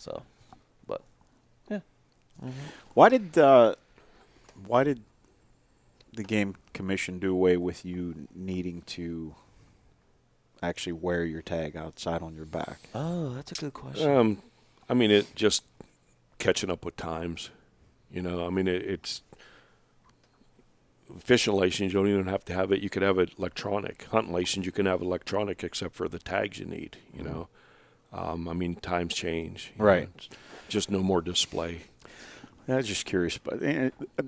So, but yeah. Why did the game commission do away with you needing to actually wear your tag outside on your back? Oh, that's a good question. I mean, it just catching up with times. You know, I mean, it's fishing license. You don't even have to have it. You could have it electronic. Hunting license, you can have electronic, except for the tags you need. You know, I mean, times change. Right. Just no more display. I was just curious, but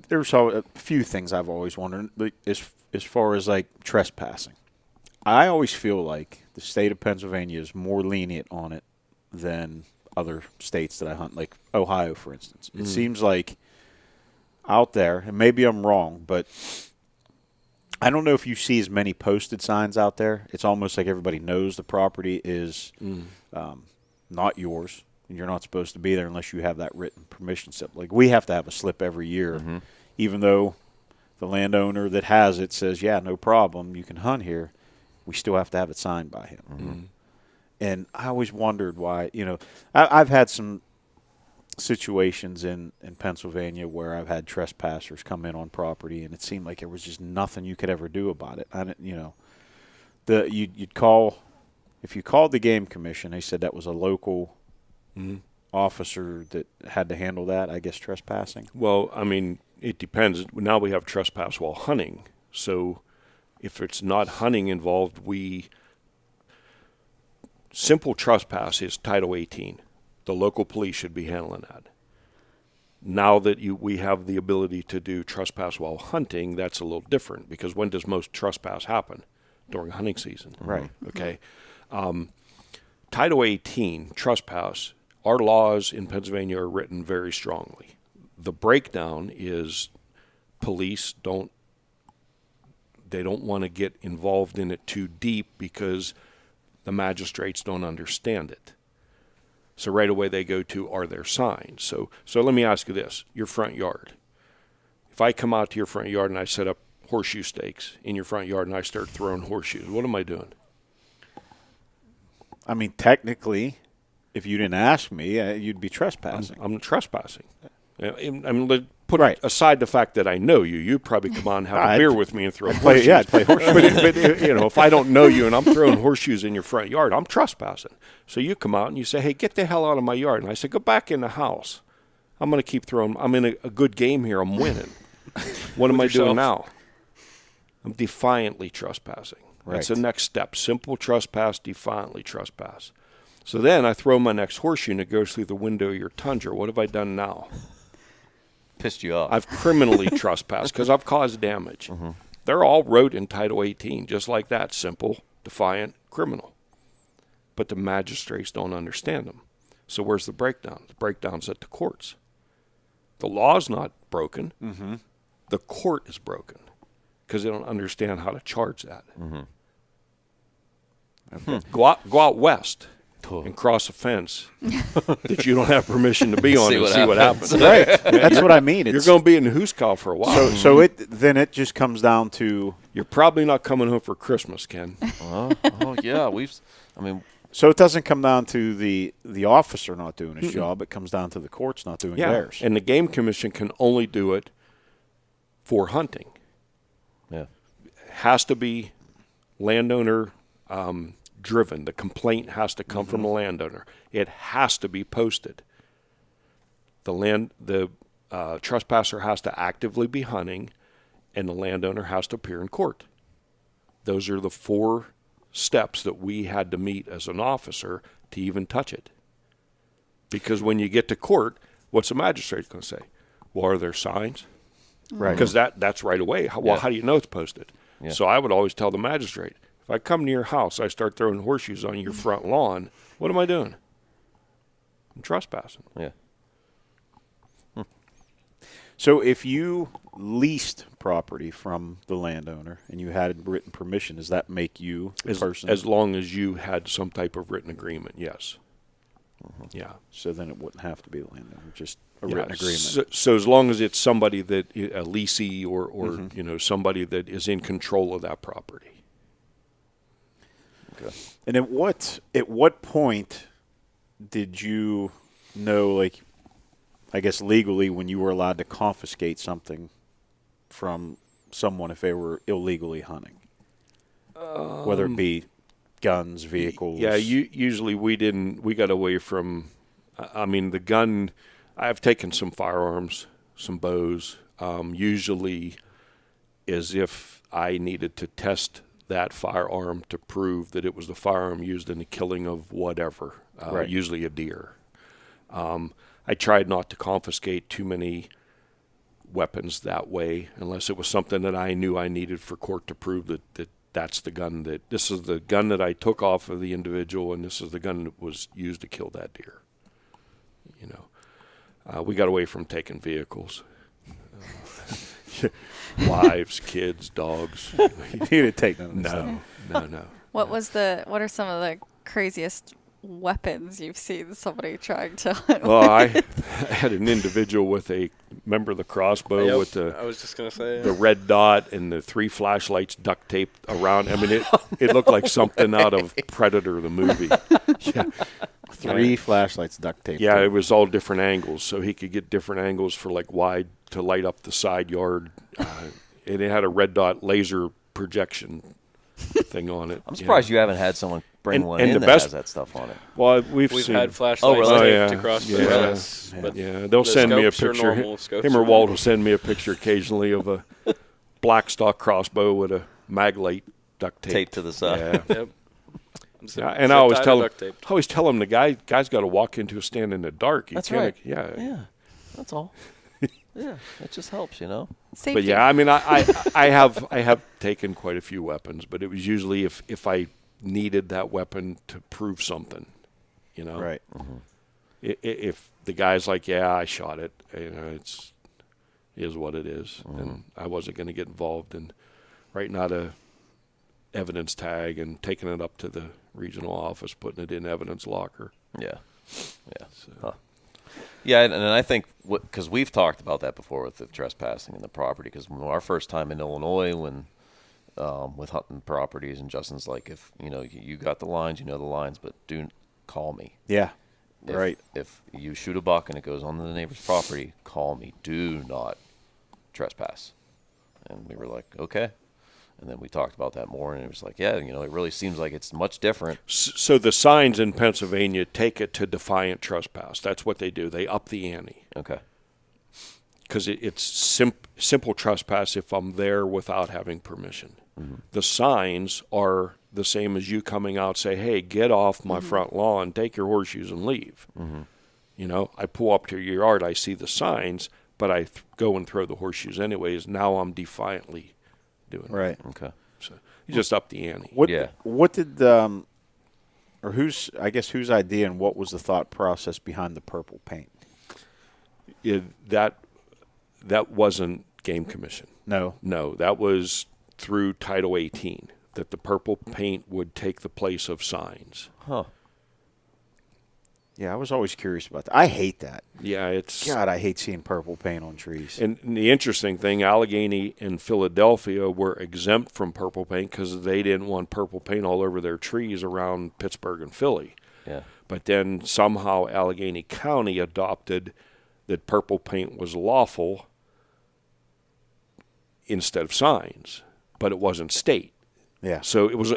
there's a few things I've always wondered, like, as far as like trespassing. I always feel like the state of Pennsylvania is more lenient on it than other states that I hunt, like Ohio, for instance. It seems like out there, and maybe I'm wrong, but I don't know if you see as many posted signs out there. It's almost like everybody knows the property is not yours, and you're not supposed to be there unless you have that written permission slip. Like, we have to have a slip every year, even though the landowner that has it says, yeah, no problem, you can hunt here. We still have to have it signed by him. And I always wondered why, you know, I've had some situations in Pennsylvania where I've had trespassers come in on property, and it seemed like there was just nothing you could ever do about it. I didn't, you know, you'd call, if you called the game commission, they said that was a local officer that had to handle that, I guess, trespassing. Well, I mean, it depends. Now we have trespass while hunting. So if it's not hunting involved, simple trespass is Title 18. The local police should be handling that. Now that we have the ability to do trespass while hunting, that's a little different, because when does most trespass happen? During hunting season. Right. Okay. Title 18, trespass, our laws in Pennsylvania are written very strongly. The breakdown is police don't want to get involved in it too deep because the magistrates don't understand it. So right away they go to, are there signs? So let me ask you this, your front yard. If I come out to your front yard and I set up horseshoe stakes in your front yard and I start throwing horseshoes, what am I doing? I mean, technically, if you didn't ask me, you'd be trespassing. I'm trespassing. I mean, put aside the fact that I know you. You'd probably come on and have a beer with me and throw horseshoes. I'd play horseshoes. but you know, if I don't know you and I'm throwing horseshoes in your front yard, I'm trespassing. So you come out and you say, hey, get the hell out of my yard. And I say, go back in the house. I'm going to keep throwing. I'm in a good game here. I'm winning. What am I doing now? I'm defiantly trespassing. Right. That's the next step. Simple trespass, defiantly trespass. So then I throw my next horseshoe and it goes through the window of your Tundra. What have I done now? Pissed you off. I've criminally trespassed because I've caused damage. They're all wrote in Title 18, just like that. Simple, defiant, criminal. But the magistrates don't understand them. So where's the breakdown? The breakdown's at the courts. The law's not broken. The court is broken because they don't understand how to charge that. Okay. Go out west and cross a fence that you don't have permission to be on and see what happens. Right. That's what I mean. You're going to be in the Hooskow for a while. So it just comes down to, you're probably not coming home for Christmas, Ken. Yeah, so it doesn't come down to the officer not doing his job. It comes down to the courts not doing theirs. And the Game Commission can only do it for hunting. Yeah. Has to be landowner driven. The complaint has to come from the landowner. It has to be posted. The trespasser has to actively be hunting, and the landowner has to appear in court. Those are the 4 steps that we had to meet as an officer to even touch it. Because when you get to court, what's the magistrate going to say? Well, are there signs? Right. Because that's right away. How do you know it's posted? Yeah. So I would always tell the magistrate, if I come to your house, I start throwing horseshoes on your front lawn, what am I doing? I'm trespassing. Yeah. So if you leased property from the landowner and you had written permission, does that make you the person? As long as you had some type of written agreement, yes. Yeah. So then it wouldn't have to be the landowner, just a written agreement. So as long as it's somebody that, a leasee or you know, somebody that is in control of that property. Okay. And at what point did you know, like, I guess legally when you were allowed to confiscate something from someone if they were illegally hunting? Whether it be guns, vehicles. Yeah, usually we didn't. We got away from. I mean, the gun. I've taken some firearms, some bows. Usually, as if I needed to test that firearm to prove that it was the firearm used in the killing of whatever. Right. Usually a deer. I tried not to confiscate too many weapons that way, unless it was something that I knew I needed for court to prove that that's the gun this is the gun that I took off of the individual, and this is the gun that was used to kill that deer. You know, we got away from taking vehicles, wives, kids, dogs. You need to take none of this stuff. No. What are some of the craziest weapons you've seen somebody trying to Well, I had an individual with remember the crossbow with I was just going to say. the red dot and the 3 flashlights duct taped around. I mean, it looked like something out of Predator, the movie. Yeah. 3 flashlights duct taped. Yeah, it was all different angles, so he could get different angles for like wide to light up the side yard. And it had a red dot laser projection thing on it. I'm surprised you haven't had someone bring one and in the that best- has that stuff on it. Well, we've We've seen. had flashlights really? taped Yeah. across Yeah. the glass. Yeah. But Yeah, they'll the send me a scopes are picture. normal. Scopes Him or are Walt normal. will send me a picture occasionally of a black stock crossbow with a mag light duct tape. Taped to the side. Yeah. Yep. Yeah, and I always tell him, duct taped. the guy's got to walk into a stand in the dark. That's can't- right. Yeah. Yeah, that's all. Yeah, it just helps, you know. safety. But yeah, I mean, I have taken quite a few weapons, but it was usually if I needed that weapon to prove something, you know. Right. If the guy's like, yeah, I shot it, you know, it is what it is, and I wasn't going to get involved in writing out a evidence tag and taking it up to the regional office, putting it in evidence locker. Yeah, yeah. Huh. Yeah, and I think because we've talked about that before with the trespassing and the property. Because our first time in Illinois, when with hunting properties, and Justin's like, if you know you got the lines, you know the lines, but do call me. Yeah. Right. If you shoot a buck and it goes onto the neighbor's property, call me. Do not trespass. And we were like, okay. And then we talked about that more, and it was like, yeah, you know, it really seems like it's much different. So the signs in Pennsylvania take it to defiant trespass. That's what they do. They up the ante. Okay. Because it's simple trespass if I'm there without having permission. Mm-hmm. The signs are the same as you coming out, say, hey, get off my front lawn, take your horseshoes and leave. Mm-hmm. You know, I pull up to your yard, I see the signs, but I go and throw the horseshoes anyways. Now I'm defiantly doing Right. it. Okay. So you just up the ante. What Yeah. What did or whose idea and what was the thought process behind the purple paint? That wasn't Game Commission. No. No, that was through Title 18, that the purple paint would take the place of signs. Huh. Yeah, I was always curious about that. I hate that. Yeah, it's... God, I hate seeing purple paint on trees. And the interesting thing, Allegheny and Philadelphia were exempt from purple paint because they didn't want purple paint all over their trees around Pittsburgh and Philly. Yeah. But then somehow Allegheny County adopted that purple paint was lawful instead of signs, but it wasn't state. Yeah. So it was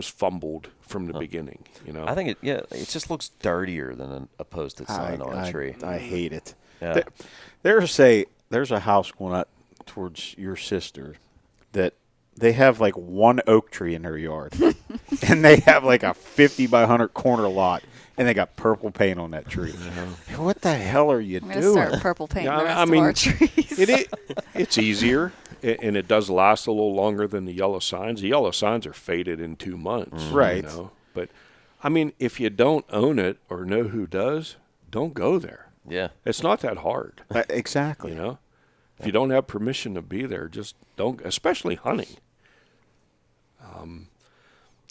fumbled from the beginning, you know. I think it just looks dirtier than a posted sign on a tree. I hate it. Yeah. There's a house going up towards your sister that they have like one oak tree in their yard, and they have like a 50 by 100 corner lot, and they got purple paint on that tree. What the hell are you I'm gonna doing? start purple painting the rest I mean, of our trees. It's easier, and it does last a little longer than the yellow signs. The yellow signs are faded in 2 months. Right. You know? But, I mean, if you don't own it or know who does, don't go there. Yeah. It's not that hard, Exactly. you know. If you don't have permission to be there, just don't, especially hunting.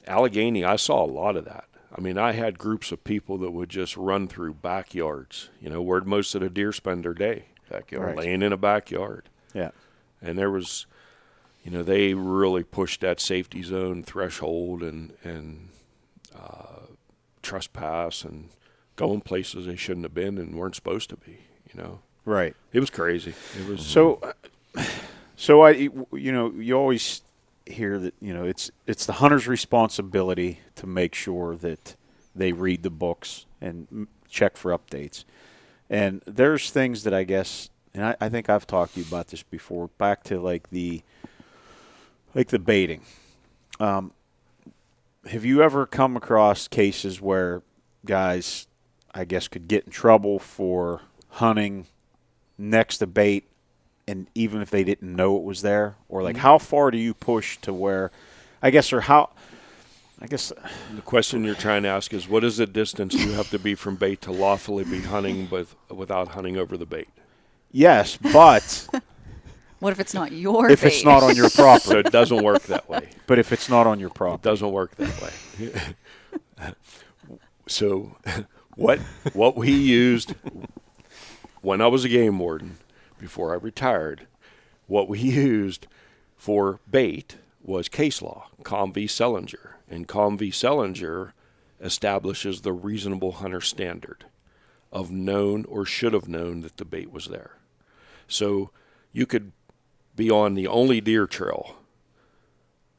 Allegheny, I saw a lot of that. I mean, I had groups of people that would just run through backyards, you know, where most of the deer spend their day. Backyard. Right. Laying in a backyard. Yeah. And there was, you know, they really pushed that safety zone threshold and trespass and going places they shouldn't have been and weren't supposed to be. Right. It was crazy. It was So you always hear that it's the hunter's responsibility to make sure that they read the books and check for updates. And there's things that I guess, and I think I've talked to you about this before, back to like the baiting. Have you ever come across cases where guys, I guess, could get in trouble for hunting next to bait, and even if they didn't know it was there? Or like, how far do you push to where, the question you're trying to ask is, what is the distance you have to be from bait to lawfully be hunting without hunting over the bait? Yes, but What if it's not your if bait? it's not on your property. So it doesn't work that way. But if it's not on your It property. doesn't work that way. So what we used when I was a game warden, before I retired, what we used for bait was case law, Com v. Sellinger. And Com v. Sellinger establishes the reasonable hunter standard of known or should have known that the bait was there. So you could be on the only deer trail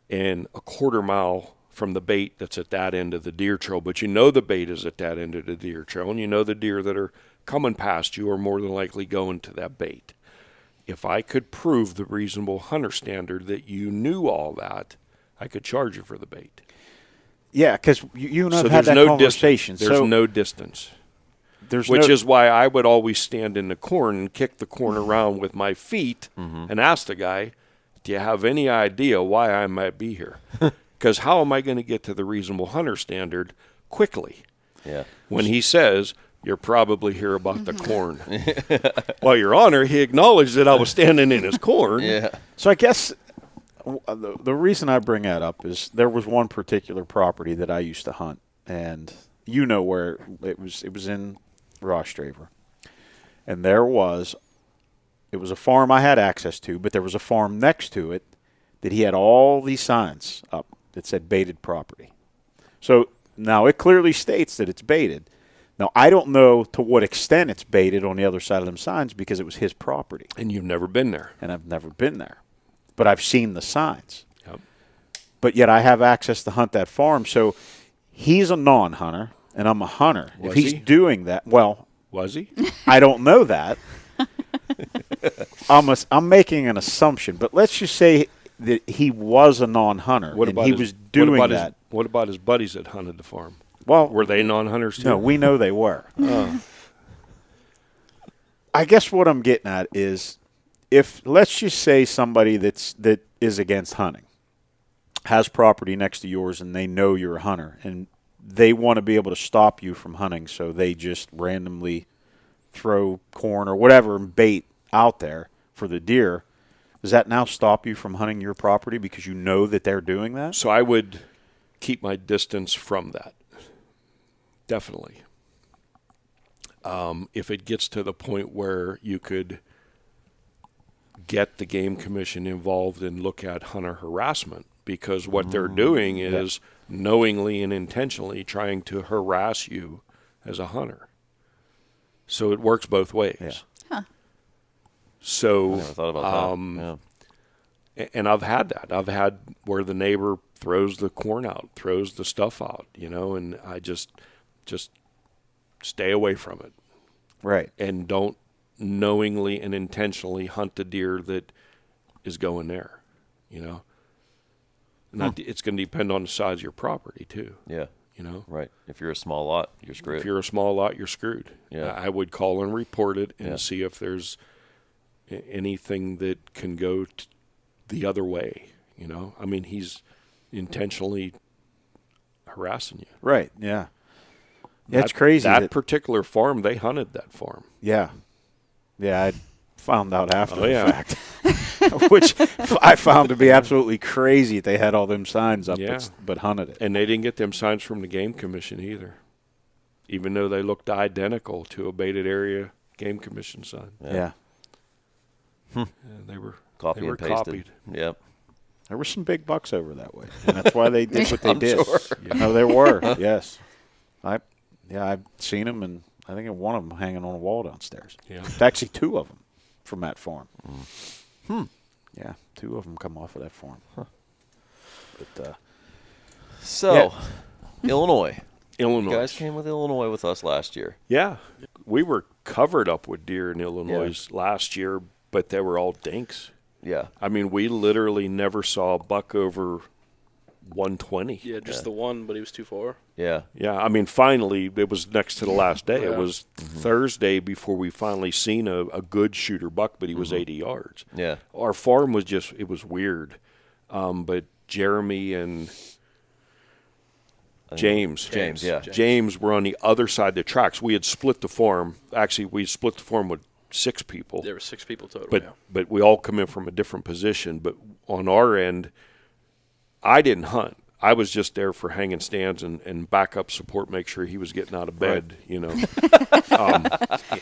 and a quarter mile from the bait that's at that end of the deer trail, but you know the bait is at that end of the deer trail, and you know the deer that are coming past you are more than likely going to that bait. If I could prove the reasonable hunter standard that you knew all that, I could charge you for the bait. Yeah, because you and I So have had there's that no conversation. distance. There's so no distance. there's Which no, is why I would always stand in the corn and kick the corn around with my feet and ask the guy, do you have any idea why I might be here? Because how am I going to get to the reasonable hunter standard quickly? Yeah. When he says, you're probably here about the corn. Well, Your Honor, he acknowledged that I was standing in his corn. Yeah. So I guess the reason I bring that up is there was one particular property that I used to hunt, and you know where it was. It was in Rostraver, and it was a farm I had access to, but there was a farm next to it that he had all these signs up that said baited property. So now it clearly states that it's baited. Now, I don't know to what extent it's baited on the other side of them signs because it was his property. And you've never been there. And I've never been there. But I've seen the signs. Yep. But yet I have access to hunt that farm. So he's a non-hunter, and I'm a hunter. Was if he's he? doing that, well, Was he? I don't know that. I'm making an assumption. But let's just say that he was a non-hunter, and he was doing that. What about his buddies that hunted the farm? Well, Were they non-hunters too? no, we know they were. I guess what I'm getting at is, if let's just say somebody that is against hunting has property next to yours and they know you're a hunter and they want to be able to stop you from hunting, so they just randomly throw corn or whatever bait out there for the deer, does that now stop you from hunting your property because you know that they're doing that? So I would keep my distance from that. Definitely. If it gets to the point where you could get the Game Commission involved and look at hunter harassment, because what they're doing is knowingly and intentionally trying to harass you as a hunter. So it works both ways. Yeah. Huh. So I never thought about that. Yeah. and I've had that. I've had where the neighbor throws the corn out, throws the stuff out, and I just stay away from it. Right. And don't knowingly and intentionally hunt the deer that is going there, It's going to depend on the size of your property too. Yeah. Right. If you're a small lot, you're screwed. If you're a small lot, you're screwed. Yeah. I would call and report it and Yeah. see if there's anything that can go the other way. I mean, he's intentionally harassing you. Right. Yeah. Yeah, it's crazy. That particular farm, they hunted that farm. Yeah. Yeah, I found out after Oh, the yeah. fact, which I found to be absolutely crazy. They had all them signs up, Yeah. but hunted it. And they didn't get them signs from the Game Commission either, even though they looked identical to a baited area Game Commission sign. Yeah. Yeah, they were Copy they were and pasted. copied. Yep. There were some big bucks over that way, and that's why they did what they I'm did. sure. No, there were. Yes. I've seen them, and I think one of them hanging on a wall downstairs. Yeah. It's actually 2 of them from that farm. Yeah, 2 of them come off of that farm. But So, Illinois. Illinois. You guys came with Illinois with us last year. Yeah. We were covered up with deer in Illinois last year, but they were all dinks. Yeah. I mean, we literally never saw a buck over 120. Yeah, just the one, but he was too far. Yeah. Yeah, I mean, finally, it was next to the last day. Yeah. It was Thursday before we finally seen a good shooter buck, but he was 80 yards. Yeah. Our farm was just, it was weird. But Jeremy and James were on the other side of the tracks. We had split the farm. Actually, we split the farm with 6 people. There were 6 people total. But we all come in from a different position. But on our end, I didn't hunt. I was just there for hanging stands and backup support, make sure he was getting out of bed,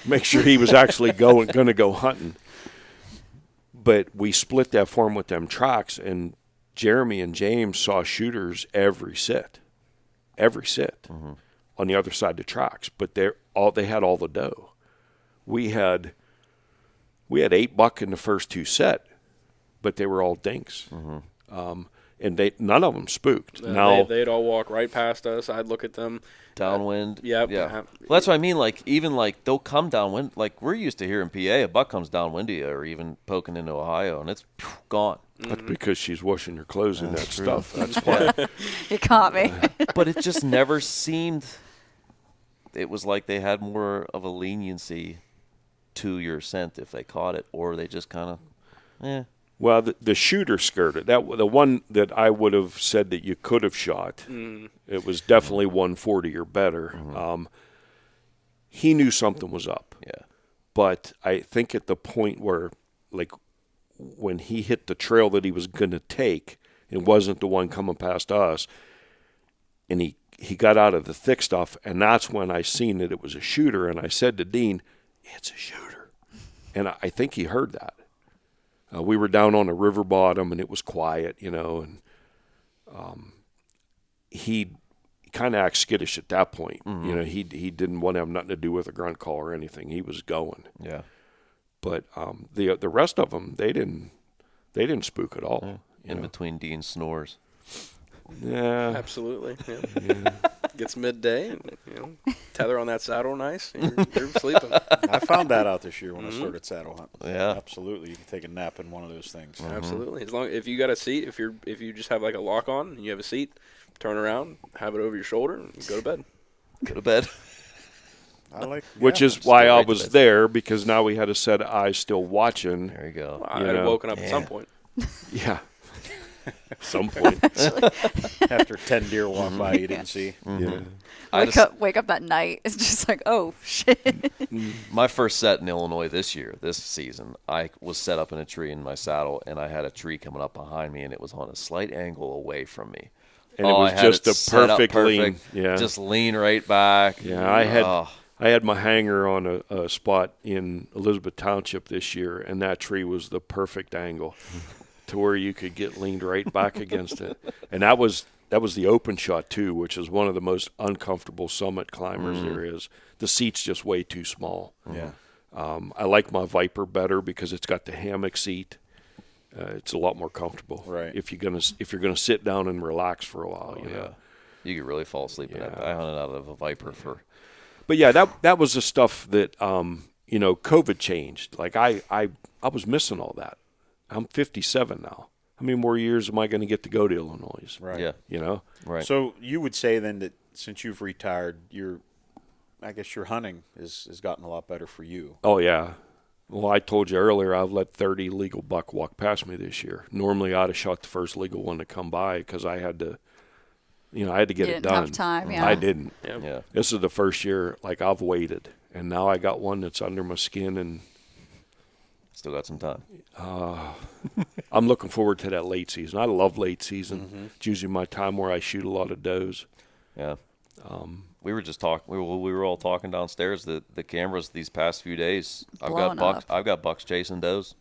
make sure he was actually going to go hunting. But we split that farm with them tracks, and Jeremy and James saw shooters every sit on the other side of the tracks. But they had all the doe. We had 8 buck in the first 2 set, but they were all dinks. And none of them spooked. Now they'd all walk right past us. I'd look at them. Downwind. Yep. Yeah. Well, that's what I mean. Like, even like they'll come downwind. Like, we're used to here in PA, a buck comes downwind to you or even poking into Ohio, and it's gone. that's because she's washing her clothes in that true. stuff. That's why. You caught me. But it just never seemed. It was like they had more of a leniency to your scent if they caught it, or they just kind of, Well, the shooter skirted. The one that I would have said that you could have shot, it was definitely 140 or better. He knew something was up. Yeah. But I think at the point where, like, when he hit the trail that he was going to take, it wasn't the one coming past us, and he got out of the thick stuff, and that's when I seen that it was a shooter, and I said to Dean, it's a shooter. And I think he heard that. We were down on a river bottom, and it was quiet, and he kind of acts skittish at that point. He didn't want to have nothing to do with a grunt call or anything. He was going. Yeah. But the rest of them, they didn't spook at all. In between Dean's snores. Yeah. Absolutely. Yeah. Gets midday, and tether on that saddle nice. And you're sleeping. I found that out this year when I started saddle hunting. Yeah. Absolutely. You can take a nap in one of those things. Absolutely. As long if you got a seat, if you just have like a lock on and you have a seat, turn around, have it over your shoulder, and go to bed. Go to bed. I like, Which is why I was there, because now we had a set of eyes still watching. There you go. I had woken up at some point. Yeah. Some point. after 10 deer walk by you didn't see. Yeah. Wake up that night. It's just like, oh, shit. My first set in Illinois this season, I was set up in a tree in my saddle, and I had a tree coming up behind me, and it was on a slight angle away from me. And it was just a perfect lean. Yeah. Just lean right back. Yeah, I had my hanger on a spot in Elizabeth Township this year, and that tree was the perfect angle to where you could get leaned right back against it. And that was the open shot too, which is one of the most uncomfortable summit climbers there is. The seat's just way too small. Yeah. I like my Viper better because it's got the hammock seat. It's a lot more comfortable. Right. If you're gonna sit down and relax for a while, you know. You could really fall asleep in that. I hunted out of a Viper for. But yeah, that was the stuff that COVID changed. Like I was missing all that. I'm 57 now. How many more years am I going to get to go to Illinois? Right. Yeah. Right. So you would say then that since you've retired, I guess your hunting has gotten a lot better for you. Oh yeah. Well, I told you earlier I've let 30 legal buck walk past me this year. Normally I'd have shot the first legal one to come by because I had to, I had to get it done. Have time, yeah. I didn't. Yeah. This is the first year I've waited, and now I got one that's under my skin, and Still got some time. I'm looking forward to that late season. I love late season. It's usually my time where I shoot a lot of does. Yeah. We were just talking. We were all talking downstairs. The cameras these past few days. I've got bucks chasing does.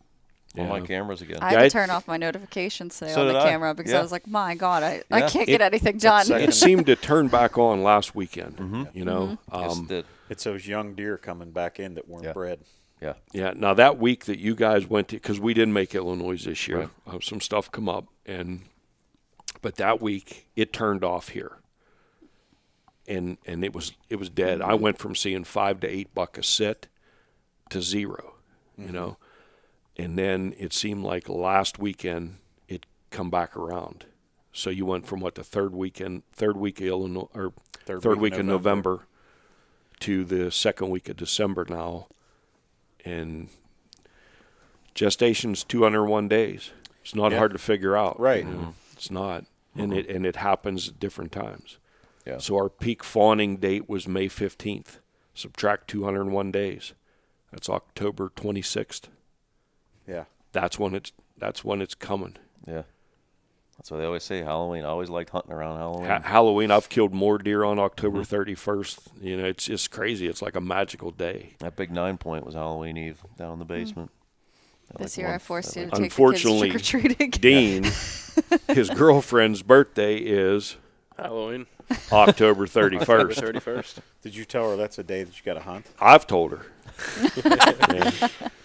on my cameras again. I Yeah, had it- to turn off my notifications today So on the did I. camera because Yeah. I was like, my God, I Yeah. can't get anything done. It seemed to turn back on last weekend. You know, Yes, it did. It's those young deer coming back in that weren't Yeah. bred. Yeah. yeah. Now that week that you guys went to, because we didn't make Illinois this year, Right. some stuff come up, but that week it turned off here, and it was dead. I went from seeing 5 to 8 buck a sit to 0, you know, and then it seemed like last weekend it come back around. So you went from the third week of Illinois, or third week of November to the second week of December now, and gestation's 201 days. It's not Yeah. hard to figure out, Right. you know. It's not, and it happens at different times. Yeah. So our peak fawning date was May 15th. Subtract 201 days. That's October 26th. Yeah. That's when it's coming. Yeah. That's what they always say. Halloween. I always liked hunting around Halloween. Halloween, I've killed more deer on October 31st. You know, it's just crazy. It's like a magical day. That big 9-point was Halloween Eve down in the basement. This like year one- I forced you to that take Unfortunately, the kids trick-or-treating. Dean, his girlfriend's birthday is Halloween, October October 31st. 31st. Did you tell her that's a day that you got to hunt? I've told her.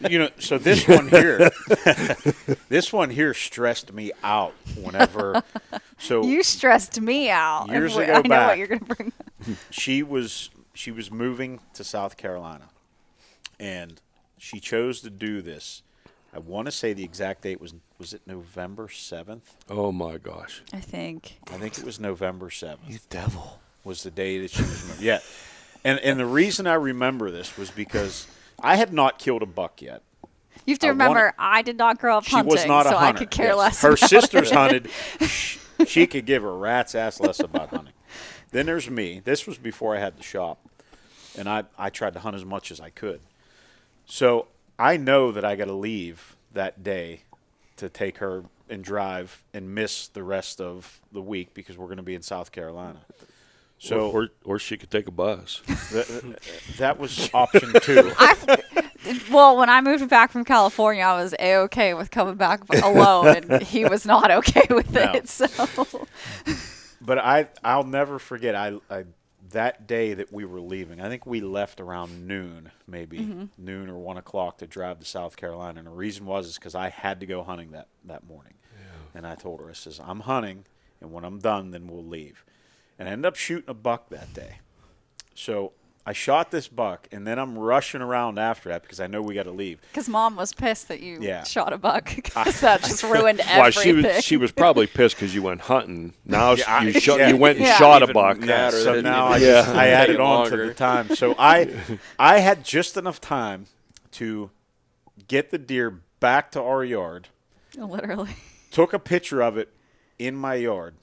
You know, so this one here, stressed me out whenever. So You stressed me out. Years I ago know back. what you're going to bring. she was moving to South Carolina, and she chose to do this. I want to say the exact date was it November 7th? Oh, my gosh. I think. I think it was November 7th. You devil. Was the day that she was yeah. And the reason I remember this was because I had not killed a buck yet. You have to I remember, wanted- I did not grow up She hunting, was not a so hunter. I could care Yes. less. Her about sisters it. hunted. She could give a rat's ass less about hunting. Then there's me. This was before I had the shop, and I tried to hunt as much as I could. So I know that I got to leave that day to take her and drive and miss the rest of the week because we're going to be in South Carolina. So Or she could take a bus. that was option 2. Well, when I moved back from California, I was A-okay with coming back alone, and he was not okay with No. it. So But I'll never forget. I that day that we were leaving, I think we left around noon, maybe noon or 1 o'clock to drive to South Carolina. And the reason was because I had to go hunting that morning. Yeah. And I told her, I says, I'm hunting, and when I'm done, then we'll leave. And I ended up shooting a buck that day. So I shot this buck, and then I'm rushing around after that because I know we got to leave. because Mom was pissed that you Yeah. shot a buck, because that just ruined Why everything. she was probably pissed because you went hunting. Now Yeah, you went and Yeah. shot a Even buck. that, so Even- now I, Yeah. just, I added Taking on to longer. the time. So I had just enough time to get the deer back to our yard, Literally. took a picture of it in my yard,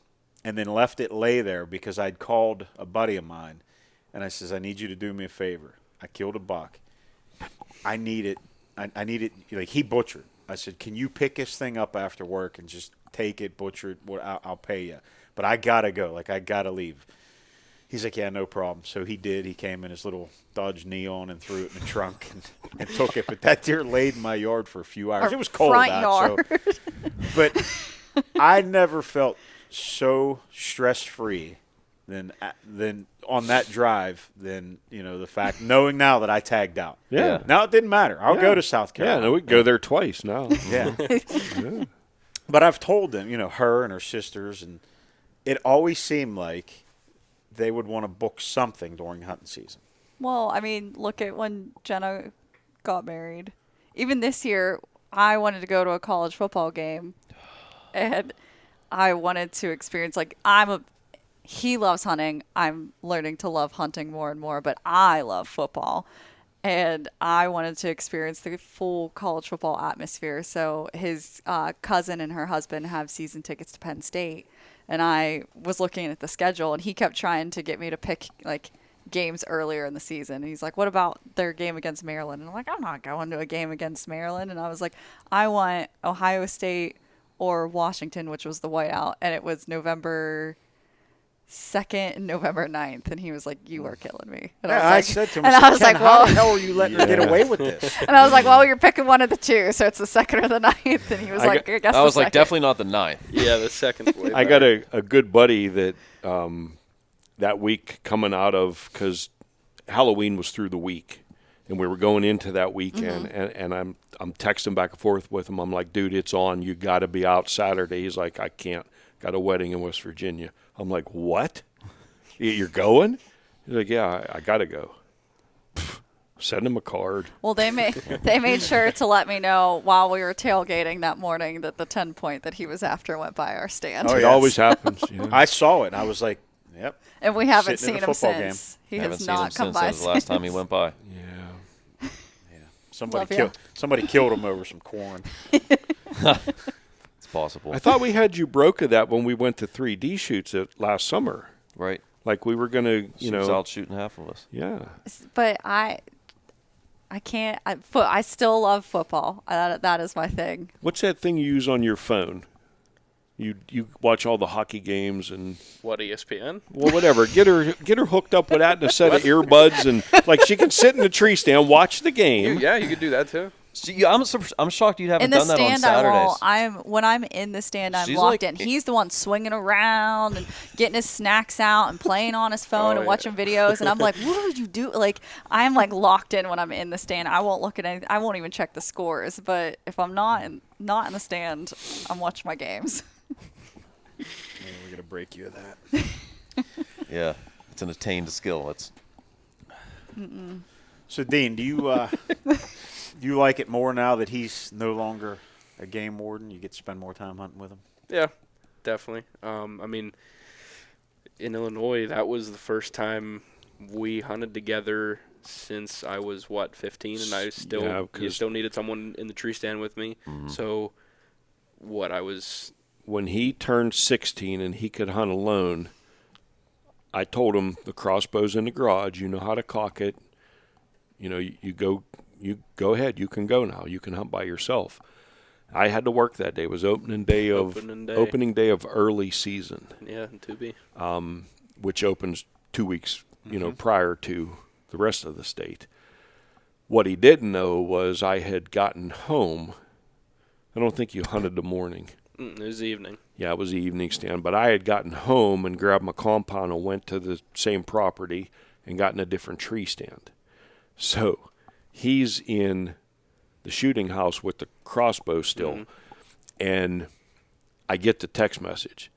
and then left it lay there because I'd called a buddy of mine, and I says, I need you to do me a favor. I killed a buck. I need it. I need it. Like, he butchered. I said, can you pick this thing up after work and just take it, butcher it? I'll pay you. But I got to go. Like, I got to leave. He's like, yeah, no problem. So he did. He came in his little Dodge Neon and threw it in the trunk and took it. But that deer laid in my yard for a few hours. Our It was cold front out. yard. So, but I never felt so stress-free than on that drive than, the fact, knowing now that I tagged out. Yeah. Now it didn't matter. I'll Yeah. go to South Yeah, Carolina. no, we can go there twice now. Yeah. But I've told them, her and her sisters, and it always seemed like they would want to book something during hunting season. Well, I mean, look at when Jenna got married. Even this year, I wanted to go to a college football game, and I wanted to experience, he loves hunting. I'm learning to love hunting more and more, but I love football. And I wanted to experience the full college football atmosphere. So his cousin and her husband have season tickets to Penn State. And I was looking at the schedule, and he kept trying to get me to pick, games earlier in the season. And he's like, what about their game against Maryland? And I'm like, I'm not going to a game against Maryland. And I was like, I want Ohio State or Washington, which was the whiteout. And it was November second November 9th, and he was like, "You are killing me." And Yeah, I I was said like, to him, and I I was said, like, "Ken, how "Well," the hell are you letting her get away with this?" and I was like, "Well, you're picking one of the two, so it's the second or the 9th." And he was like, "I guess." I was the like, second. definitely not the 9th. Yeah, the second. I got a good buddy that that week coming out of, because Halloween was through the week, and we were going into that weekend, and I'm texting back and forth with him. I'm like, dude, it's on. You got to be out Saturday. He's like, I can't. Got a wedding in West Virginia. I'm like, what? You're going? He's like, yeah, I got to go. Send him a card. Well, they made sure to let me know while we were tailgating that morning that the 10-point that he was after went by our stand. Oh, It yes. always happens. You know? I saw it, and I was like, "Yep." And we haven't Sitting in seen a him football since. He Haven't has seen him not come since by that was the last time he since. went by. Yeah. Somebody killed him over some corn. It's possible. I thought we had you broke of that when we went to 3D shoots last summer. Right. Like we were going to, She was out shooting half of us. Yeah. But I can't. I still love football. That is my thing. What's that thing you use on your phone? You watch all the hockey games and What, ESPN? well, whatever. Get her hooked up with that and a set of earbuds, and like she can sit in the tree stand, watch the game. Yeah, you could do that too. See, I'm shocked you haven't In the done that on stand, I Saturdays. won't. When I'm in the stand, I'm She's locked like- in. He's the one swinging around and getting his snacks out and playing on his phone and yeah. watching videos. And I'm like, what did you do? Like, I'm like locked in when I'm in the stand. I won't look at anything. I won't even check the scores. But if I'm not in the stand, I'm watching my games. We're gonna break you of that. Yeah, it's an attained skill. It's So, Dean, do you like it more now that he's no longer a game warden? You get to spend more time hunting with him. Yeah, definitely. I mean, in Illinois, that was the first time we hunted together since I was 15, and I still needed someone in the tree stand with me. So, I was. When he turned 16 and he could hunt alone, I told him the crossbow's in the garage. You know how to cock it. You know, you go ahead. You can go now. You can hunt by yourself. I had to work that day. It was opening day of early season. Yeah, in 2B. Which opens 2 weeks, prior to the rest of the state. What he didn't know was I had gotten home. I don't think you hunted the morning. It was the evening. Yeah, it was the evening stand. But I had gotten home and grabbed my compound and went to the same property and gotten a different tree stand. So he's in the shooting house with the crossbow still. And I get the text message.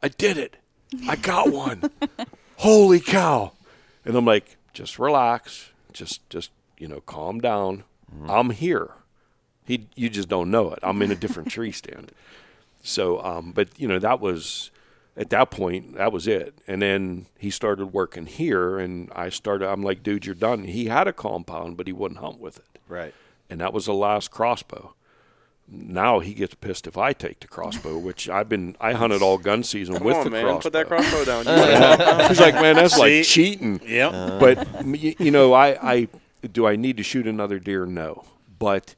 I did it. I got one. Holy cow. And I'm like, just relax. Just calm down. I'm here. You just don't know it. I'm in a different tree stand. So, but that was, at that point, that was it. And then he started working here, and I'm like, dude, you're done. He had a compound, but he wouldn't hunt with it. Right. And that was the last crossbow. Now he gets pissed if I take the crossbow, which I hunted all gun season Come with on, the man. crossbow. Put that crossbow down. He's like, man, that's See? like cheating. Yep. But I do I need to shoot another deer? No, but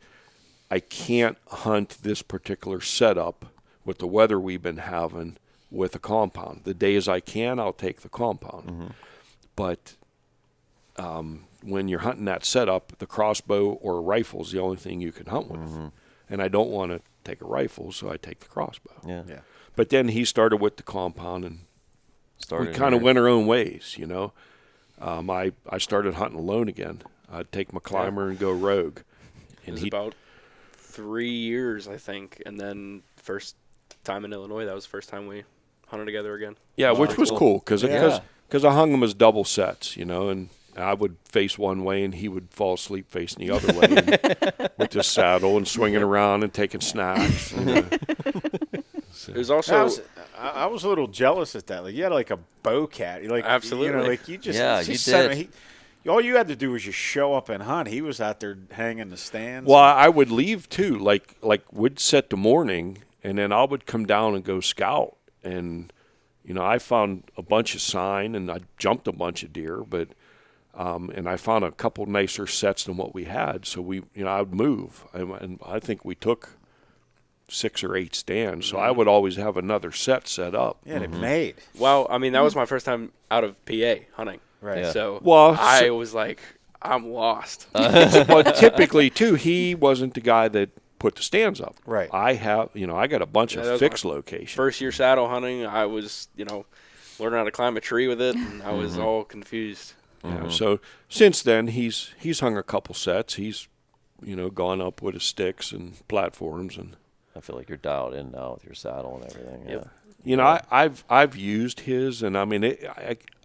I can't hunt this particular setup with the weather we've been having with a compound. The days I can, I'll take the compound. But when you're hunting that setup, the crossbow or a rifle is the only thing you can hunt with. And I don't want to take a rifle, so I take the crossbow. yeah. But then he started with the compound, and Started we kind of here. went our own ways, I started hunting alone again. I'd take my climber and go rogue. It was about 3 years, I think. And then first time in Illinois, that was the first time we hunted together again. Yeah, which was cool because Yeah. I hung them as double sets, and I would face one way and he would fall asleep facing the other way and with his saddle and swinging around and taking snacks. It was also I was a little jealous at that. Like you had like a bowcat. Like Absolutely. like you just Yeah, just you set did. him- all you had to do was just show up and hunt. He was out there hanging the stands. Well, I would leave too. Like we'd set the morning and then I would come down and go scout. And, I found a bunch of sign and I jumped a bunch of deer, but and I found a couple nicer sets than what we had. So I would move. And I think we took 6 or 8 stands, so I would always have another set up. Yeah, they made. Well, I mean, that was my first time out of PA hunting. Right. Yeah. So Well, I was like, I'm lost. Well, typically, too, he wasn't the guy that put the stands up. Right. I have, I got a bunch Yeah, that of was fixed my locations. First year saddle hunting, I was, learning how to climb a tree with it, and I was all confused. Yeah, so since then, he's hung a couple sets. He's, gone up with his sticks and platforms, and I feel like you're dialed in now with your saddle and everything. Yeah. Yep. I've used his, and I mean,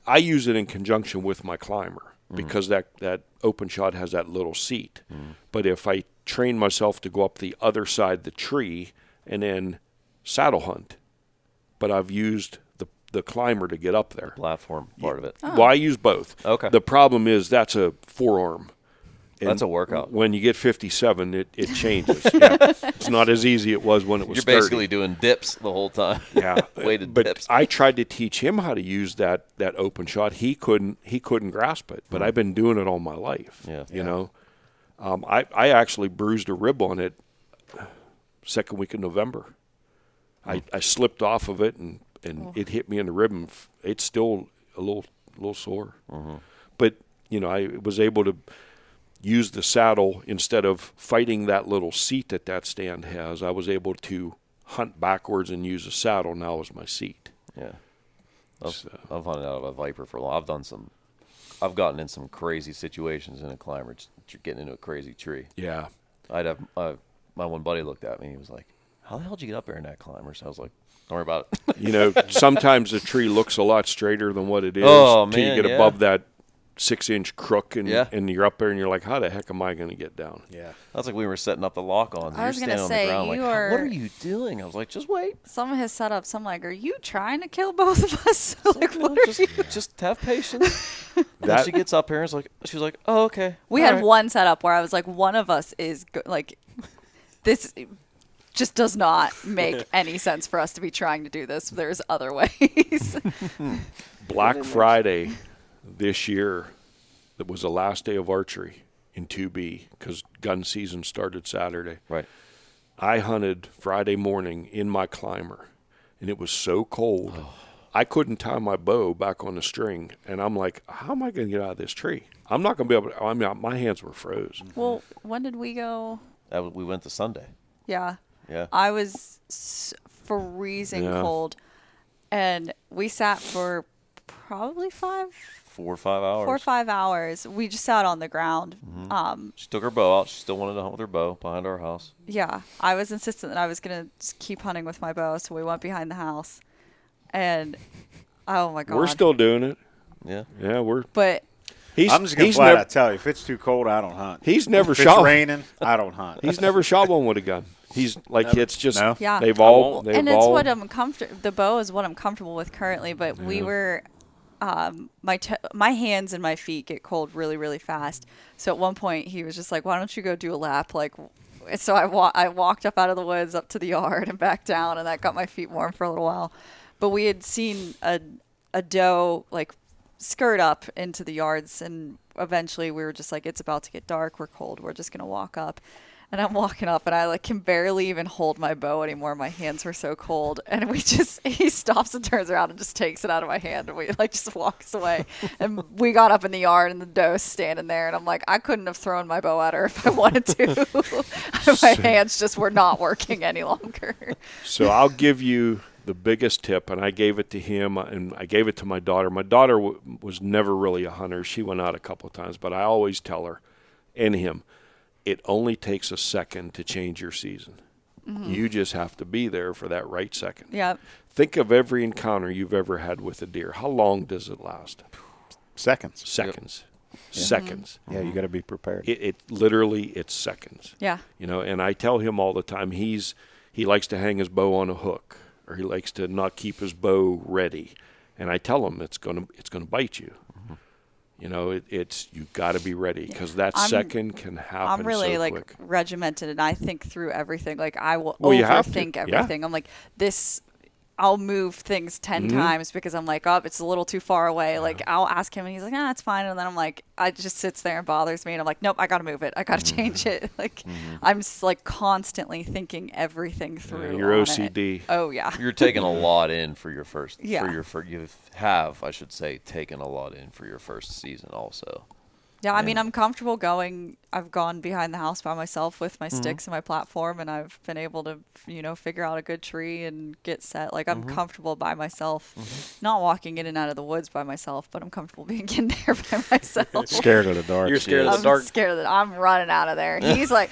I use it in conjunction with my climber because that open shot has that little seat. But if I train myself to go up the other side of the tree and then saddle hunt, but I've used the climber to get up there. Platform part of it. Well, I use both. Okay. The problem is that's a forearm. And That's a workout. When you get 57, it changes. Yeah. It's not as easy it was when it was You're 30. basically doing dips the whole time. Yeah, Weighted but dips. I tried to teach him how to use that open shot. He couldn't grasp it, but I've been doing it all my life. Yeah. You know, I actually bruised a rib on it second week of November. I slipped off of it and it hit me in the rib, and it's still a little sore. But I was able to use the saddle instead of fighting that little seat that stand has. I was able to hunt backwards and use a saddle now as my seat. Yeah. I've hunted out of a Viper for a long. I've gotten in some crazy situations in a climber, getting into a crazy tree. Yeah. I'd have my one buddy looked at me. He was like, "How the hell did you get up there in that climber?" So I was like, "Don't worry about it." Sometimes the tree looks a lot straighter than what it is. Oh, till man, you get yeah. above that 6-inch crook, and Yeah. and you're up there, and you're like, "How the heck am I going to get down?" Yeah. That's like we were setting up the lock-ons. I You're was gonna standing on say, the ground like, you "What are- are you doing?" I was like, "Just wait. Some of his setups, I'm like, are you trying to kill both of us? like, what are you? Just have patience." Then she gets up here and she's like, "Oh, okay." We All had right." one setup where I was like, one of us is like, this just does not make any sense for us to be trying to do this. There's other ways. Black Friday this year, that was the last day of archery in 2B because gun season started Saturday. Right. I hunted Friday morning in my climber, and it was so cold. I couldn't tie my bow back on the string, and I'm like, how am I going to get out of this tree? I'm not going to be able to. I mean, my hands were froze. Well, when did we go? We went to Sunday. Yeah. Yeah. I was freezing Yeah. cold, and we sat for probably 4 or 5 hours. 4 or 5 hours. We just sat on the ground. She took her bow out. She still wanted to hunt with her bow behind our house. Yeah, I was insistent that I was going to keep hunting with my bow, so we went behind the house. And, oh my God. We're still doing it. Yeah. Yeah, we're. But I'm just going to flat out tell you, if it's too cold, I don't hunt. He's never if shot. it's raining, I don't hunt. He's never shot one with a gun. He's like, it's just. No? yeah. They've all. They've And it's all. what I'm comfortable. The bow is what I'm comfortable with currently. But we were, my hands and my feet get cold really, really fast. So at one point he was just like, "Why don't you go do a lap?" Like, so I walked up out of the woods up to the yard and back down, and that got my feet warm for a little while. But we had seen a doe like skirt up into the yards, and eventually we were just like, "It's about to get dark. We're cold. We're just gonna walk up." And I'm walking up, and I can barely even hold my bow anymore. My hands were so cold, and he stops and turns around and just takes it out of my hand, and we just walks away. And we got up in the yard, and the doe's standing there, and I'm like, I couldn't have thrown my bow at her if I wanted to. My hands just were not working any longer. So I'll give you the biggest tip, and I gave it to him, and I gave it to my daughter. My daughter was never really a hunter. She went out a couple of times, but I always tell her and him, it only takes a second to change your season. You just have to be there for that right second. Yep. Think of every encounter you've ever had with a deer. How long does it last? Seconds. Seconds. Seconds. Yeah, you got to be prepared. It literally, it's seconds. Yeah. And I tell him all the time, he likes to hang his bow on a hook, or he likes to not keep his bow ready. And I tell him it's going to bite you. It's you got to be ready because that second can happen. I'm really so quick. regimented, and I think through everything. Like I will Well, you have to. overthink Yeah. everything. I'm like, this I'll move things 10 times because I'm like, oh, it's a little too far away. Like, I'll ask him, and he's like, it's fine. And then I'm like, it just sits there and bothers me. And I'm like, nope, I got to move it. I got to change it. Like, I'm just, like, constantly thinking everything through. Your on OCD. It. Oh, yeah. You're taking a lot in for your first. Yeah. You have, I should say, taken a lot in for your first season also. Yeah, I mean, I'm comfortable going. I've gone behind the house by myself with my sticks and my platform, and I've been able to, figure out a good tree and get set. Like, I'm comfortable by myself, not walking in and out of the woods by myself, but I'm comfortable being in there by myself. Scared of the dark. You're scared of the dark. I'm scared that I'm running out of there. He's like,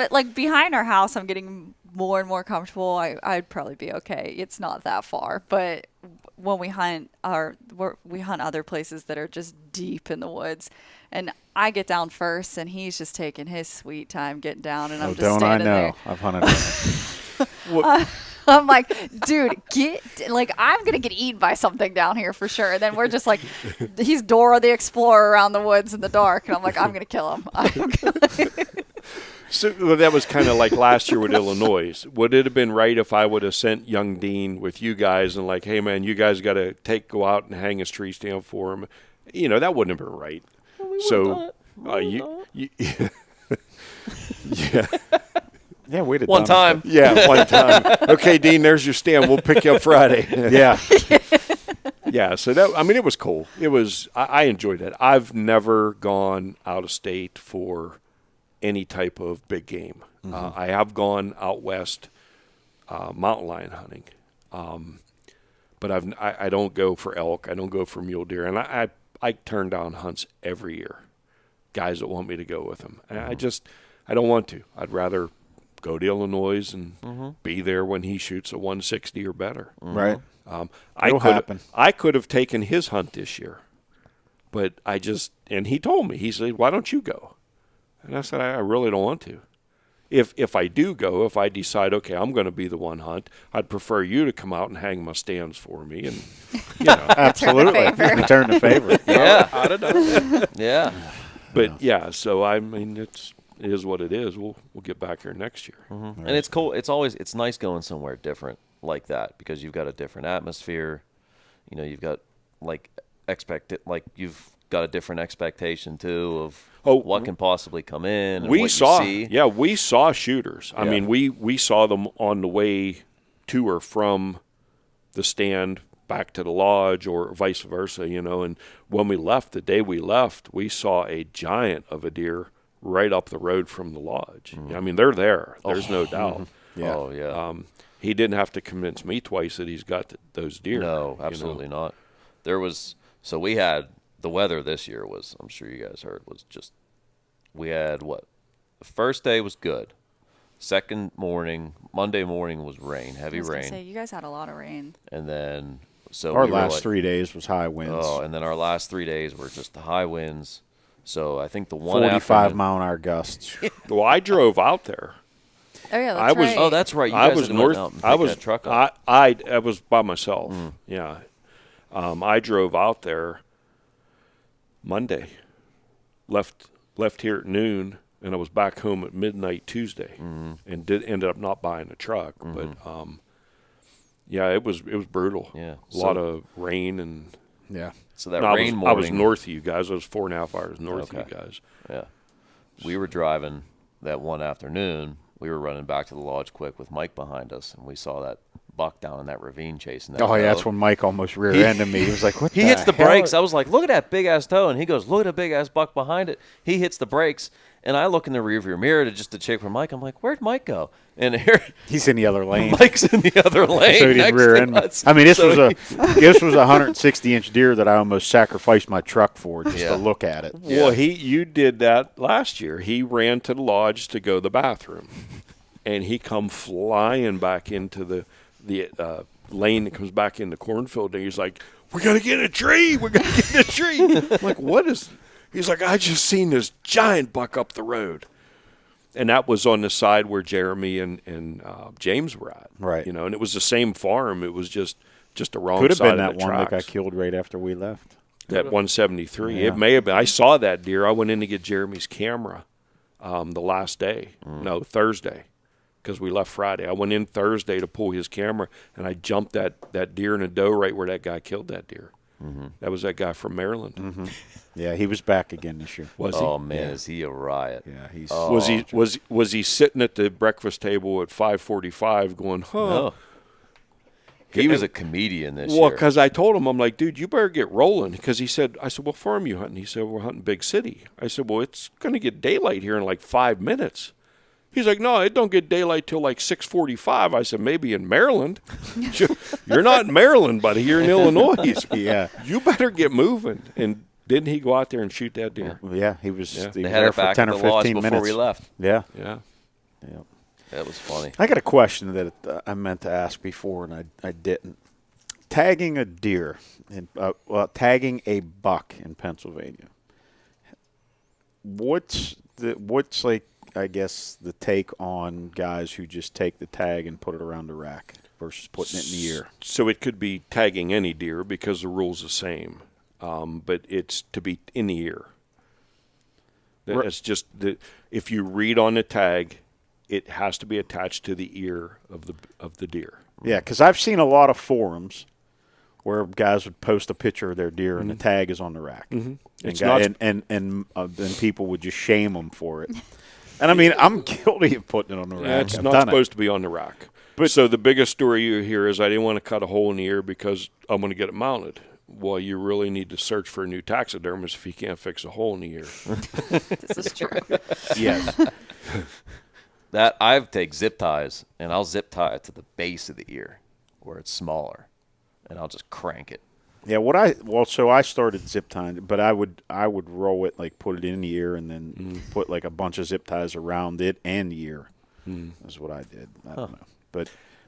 like behind our house, I'm getting more and more comfortable. I'd probably be okay. It's not that far, but when we hunt we hunt other places that are just deep in the woods, and I get down first, and he's just taking his sweet time getting down, and I'm just standing there. I've hunted. I'm like, dude, I'm going to get eaten by something down here for sure. And then we're just like, he's Dora the Explorer around the woods in the dark. And I'm like, I'm going to kill him. So that was kind of like last year with Illinois. Would it have been right if I would have sent young Dean with you guys and like, hey, man, you guys got to go out and hang a tree stand for him? That wouldn't have been right. So yeah. Yeah, we did one time. Yeah, one time. Okay, Dean, there's your stand. We'll pick you up Friday. Yeah. Yeah, so it was cool. I enjoyed it. I've never gone out of state for any type of big game. I have gone out west mountain lion hunting, but I don't go for elk. I don't go for mule deer, and I turn down hunts every year. Guys that want me to go with them, and I don't want to. I'd rather go to Illinois and be there when he shoots a 160 or better. Right. I could have taken his hunt this year, but and he told me, he said, why don't you go? And I said, I really don't want to. If I do go, if I decide, okay, I'm going to be the one hunt, I'd prefer you to come out and hang my stands for me. And, Absolutely. Return the favor. Yeah. I'd have done it. Yeah. But, so, it is what it is. We'll get back here next year. And it's cool. It's nice going somewhere different like that because you've got a different atmosphere. You've got you've got a different expectation too of what can possibly come in. And we saw shooters. I mean, we saw them on the way to or from the stand back to the lodge or vice versa, and when we left, the day we left, we saw a giant of a deer right up the road from the lodge. I mean, they're there. There's no doubt. Yeah. Oh, yeah. He didn't have to convince me twice that he's got those deer. No, absolutely not. So we had, the weather this year was, I'm sure you guys heard, was just, we had the first day was good. Second morning, Monday morning was heavy rain. You guys had a lot of rain. And then, our last 3 days was high winds. Oh, and then our last 3 days were just the high winds. So I think the one 45 mile an hour gusts. Well, I drove out there. Oh yeah, that's right. Oh, that's right. You I guys was had north. went out and I picked was that truck up. I was by myself. Yeah, I drove out there Monday, left here at noon, and I was back home at midnight Tuesday, and ended up not buying a truck. But it was brutal. Yeah, a lot of rain and So that rain morning. I was north of you guys. I was 4.5 hours north of you guys. Yeah, we were driving that one afternoon. We were running back to the lodge quick with Mike behind us, and we saw that buck down in that ravine chasing that. Oh, yeah, toe. that's when Mike almost rear-ended me. He was like, what He the hits the hell? brakes. I was like, look at that big-ass toe. And he goes, look at a big-ass buck behind it. He hits the brakes, and I look in the rearview mirror to check for Mike. I'm like, where'd Mike go? And here He's in the other lane. Mike's in the other lane. So he didn't next rear to end me. us. I mean, this So was a 160-inch deer that I almost sacrificed my truck for just to look at it. Well, you did that last year. He ran to the lodge to go to the bathroom, and he come flying back into the lane that comes back in the cornfield, and he's like, we got to get in a tree. We got to get in a tree. I'm like, what is – he's like, I just seen this giant buck up the road. And that was on the side where Jeremy and James were at. Right. And it was the same farm. It was just the wrong Could have side been of that the one that tracks. got killed right after we left. That 173. Yeah. It may have been. I saw that deer. I went in to get Jeremy's camera the last day. No, Thursday. because we left Friday. I went in Thursday to pull his camera, and I jumped that deer in a doe right where that guy killed that deer. Mm-hmm. That was that guy from Maryland. Mm-hmm. Yeah, he was back again this year. Was he? Oh man, is he a riot? Yeah, he's. Was he sitting at the breakfast table at 5:45 going, huh? No. He was a comedian this year. Well, because I told him, I'm like, dude, you better get rolling. Because I said, what farm are you hunting? He said, we're hunting Big City. I said, well, it's going to get daylight here in like 5 minutes. He's like, no, it don't get daylight till like 6:45. I said, maybe in Maryland. You're not in Maryland, buddy. You're in Illinois. Yeah. You better get moving. And didn't he go out there and shoot that deer? Yeah, he was, they he was had there it for back 10 at or the lodge 15 before minutes. we left. Yeah. Yeah. Yeah. That was funny. I got a question that I meant to ask before, and I didn't. Tagging a deer, tagging a buck in Pennsylvania. What's like, I guess, the take on guys who just take the tag and put it around the rack versus putting it in the ear? So it could be tagging any deer because the rule's the same, but it's to be in the ear. It's just if you read on the tag, it has to be attached to the ear of the deer. Yeah, because I've seen a lot of forums where guys would post a picture of their deer and the tag is on the rack, and people would just shame them for it. And I mean, I'm guilty of putting it on the rack. It's not supposed to be on the rack. But so the biggest story you hear is I didn't want to cut a hole in the ear because I'm going to get it mounted. Well, you really need to search for a new taxidermist if you can't fix a hole in the ear. This is true. Yes. That I've take zip ties and I'll zip tie it to the base of the ear where it's smaller, and I'll just crank it. Yeah, so I started zip tying, but I would roll it, like put it in the ear and then put like a bunch of zip ties around it and the ear. That's what I did. I don't know,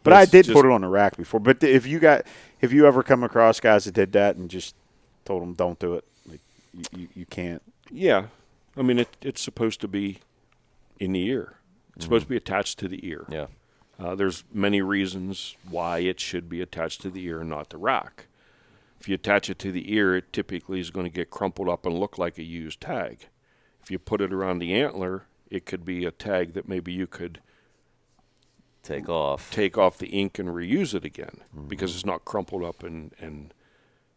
but I did put it on the rack before. But if you ever come across guys that did that and just told them don't do it, like you can't. Yeah, I mean it's supposed to be in the ear. It's supposed to be attached to the ear. Yeah. There's many reasons why it should be attached to the ear and not the rack. If you attach it to the ear, it typically is going to get crumpled up and look like a used tag. If you put it around the antler, it could be a tag that maybe you could take off the ink and reuse it again because it's not crumpled up and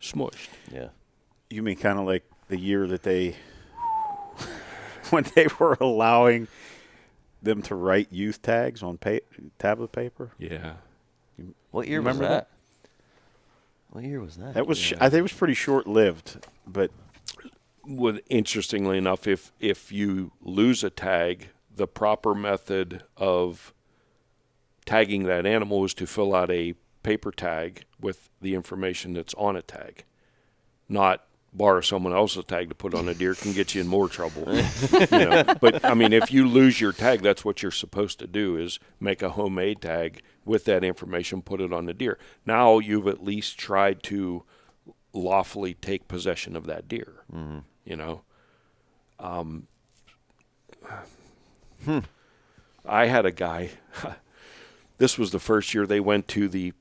smushed. Yeah. You mean kind of like the year that they when they were allowing them to write youth tags on tablet paper? Yeah. What year was that? What year was that? That was I think it was pretty short-lived, but interestingly enough, if you lose a tag, the proper method of tagging that animal is to fill out a paper tag with the information that's on a tag, not borrow someone else's tag to put on a deer. Can get you in more trouble. But I mean, if you lose your tag, that's what you're supposed to do is make a homemade tag with that information, put it on the deer. Now you've at least tried to lawfully take possession of that deer. I had a guy, this was the first year they went to the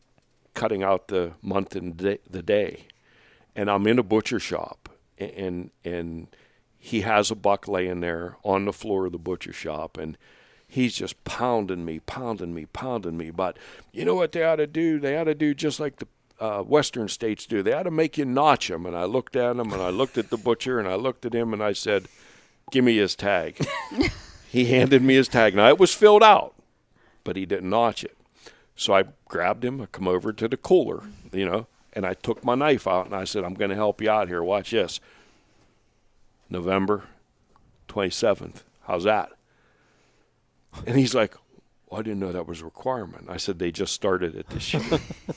cutting out the month and the day. And I'm in a butcher shop, and he has a buck laying there on the floor of the butcher shop, and he's just pounding me. But you know what they ought to do? They ought to do just like the Western states do. They ought to make you notch him. And I looked at him, and I looked at the butcher, and I looked at him, and I said, give me his tag. He handed me his tag. Now, it was filled out, but he didn't notch it. So I grabbed him. I come over to the cooler, and I took my knife out, and I said, I'm going to help you out here. Watch this. November 27th. How's that? And he's like, well, I didn't know that was a requirement. I said, they just started it this year.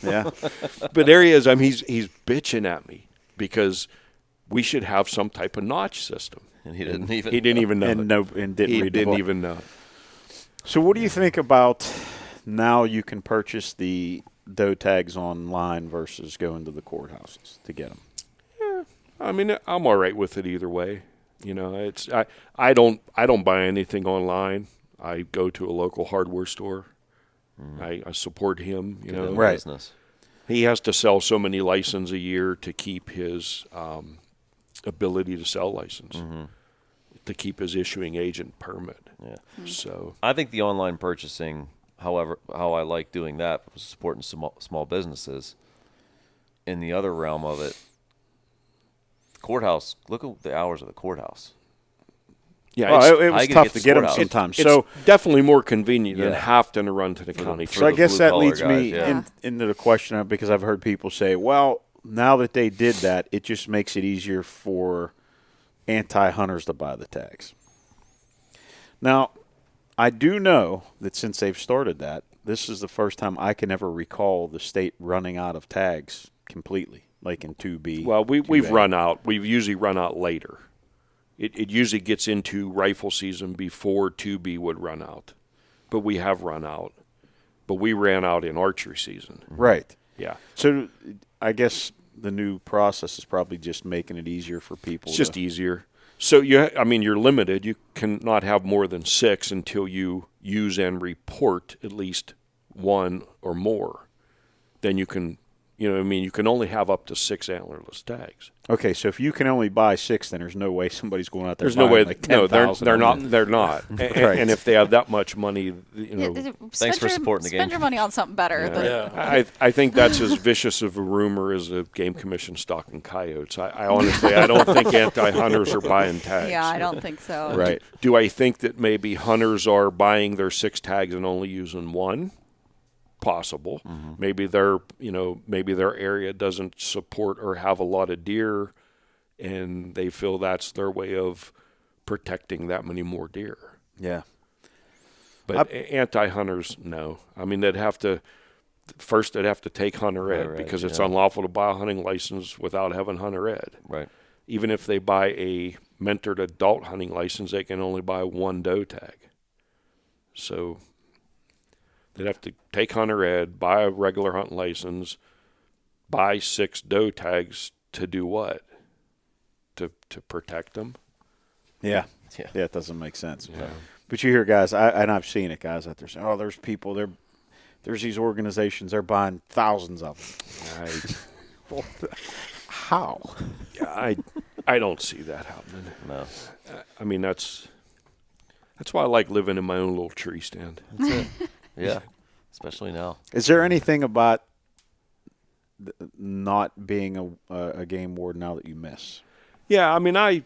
yeah. But there he is. I mean, he's bitching at me because we should have some type of notch system. And he didn't even know. And didn't even know. So what do you think about now you can purchase the doe tags online versus going to the courthouses to get them? Yeah, I mean, I'm all right with it either way. It's I don't buy anything online. I go to a local hardware store. I support him. Right. Business. He has to sell so many licenses a year to keep his ability to sell license, to keep his issuing agent permit. Yeah. So I think the online purchasing however, how I like doing that was supporting small businesses. In the other realm of it, the courthouse. Look at the hours of the courthouse. Yeah, well, it I was could tough get to the get them courthouse. sometimes. it's So definitely more convenient than Yeah. having to run to the county. for So I the guess that blue-collar leads me guys, yeah. into the question of, because I've heard people say, well, now that they did that, it just makes it easier for anti-hunters to buy the tags. Now, I do know that since they've started that, this is the first time I can ever recall the state running out of tags completely, like in 2B. Well, we've 2A. run out. We've usually run out later. It usually gets into rifle season before 2B would run out. But we have run out. But we ran out in archery season. Right. Yeah. So I guess the new process is probably just making it easier for people. It's just easier. So, you're limited. You cannot have more than 6 until you use and report at least 1 or more. Then you can, you can only have up to 6 antlerless tags. Okay, so if you can only buy 6, then there's no way somebody's going out there. There's no buying way. like No, 10,000 they're of not. them. They're not. Right. And if they have that much money, Thanks for supporting the game. Spend your money on something better. Yeah. I think that's as vicious of a rumor as the Game Commission stocking coyotes. I honestly, I don't think anti-hunters are buying tags. Yeah, I don't think so. Right. Do I think that maybe hunters are buying their 6 tags and only using 1? Possible. Mm-hmm. Maybe maybe their area doesn't support or have a lot of deer, and they feel that's their way of protecting that many more deer. Yeah. But anti-hunters, no. I mean, they'd have to take hunter ed Hunter ed, because it's yeah. unlawful to buy a hunting license without having hunter ed. Right. Even if they buy a mentored adult hunting license, they can only buy 1 doe tag. So they'd have to take hunter ed, buy a regular hunting license, buy 6 doe tags to do what? To protect them? Yeah. Yeah. Yeah, it doesn't make sense. Yeah. But you hear guys, and I've seen it, guys out there saying, oh, there's people, there's these organizations, they're buying thousands of them. How? Yeah, I don't see that happening. No. I mean, that's why I like living in my own little tree stand. That's it. Yeah. Especially now. Is there anything about not being a game warden now that you miss? Yeah, I mean,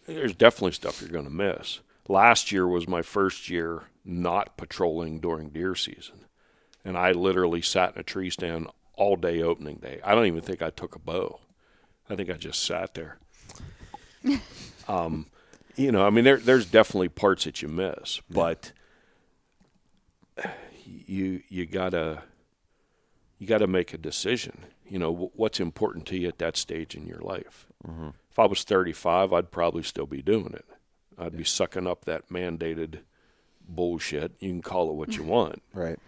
there's definitely stuff you're going to miss. Last year was my first year not patrolling during deer season, and I literally sat in a tree stand all day opening day. I don't even think I took a bow. I think I just sat there. I mean, there's definitely parts that you miss, but you gotta make a decision. What's important to you at that stage in your life. Mm-hmm. If I was 35, I'd probably still be doing it. I'd be sucking up that mandated bullshit. You can call it what you want, Right.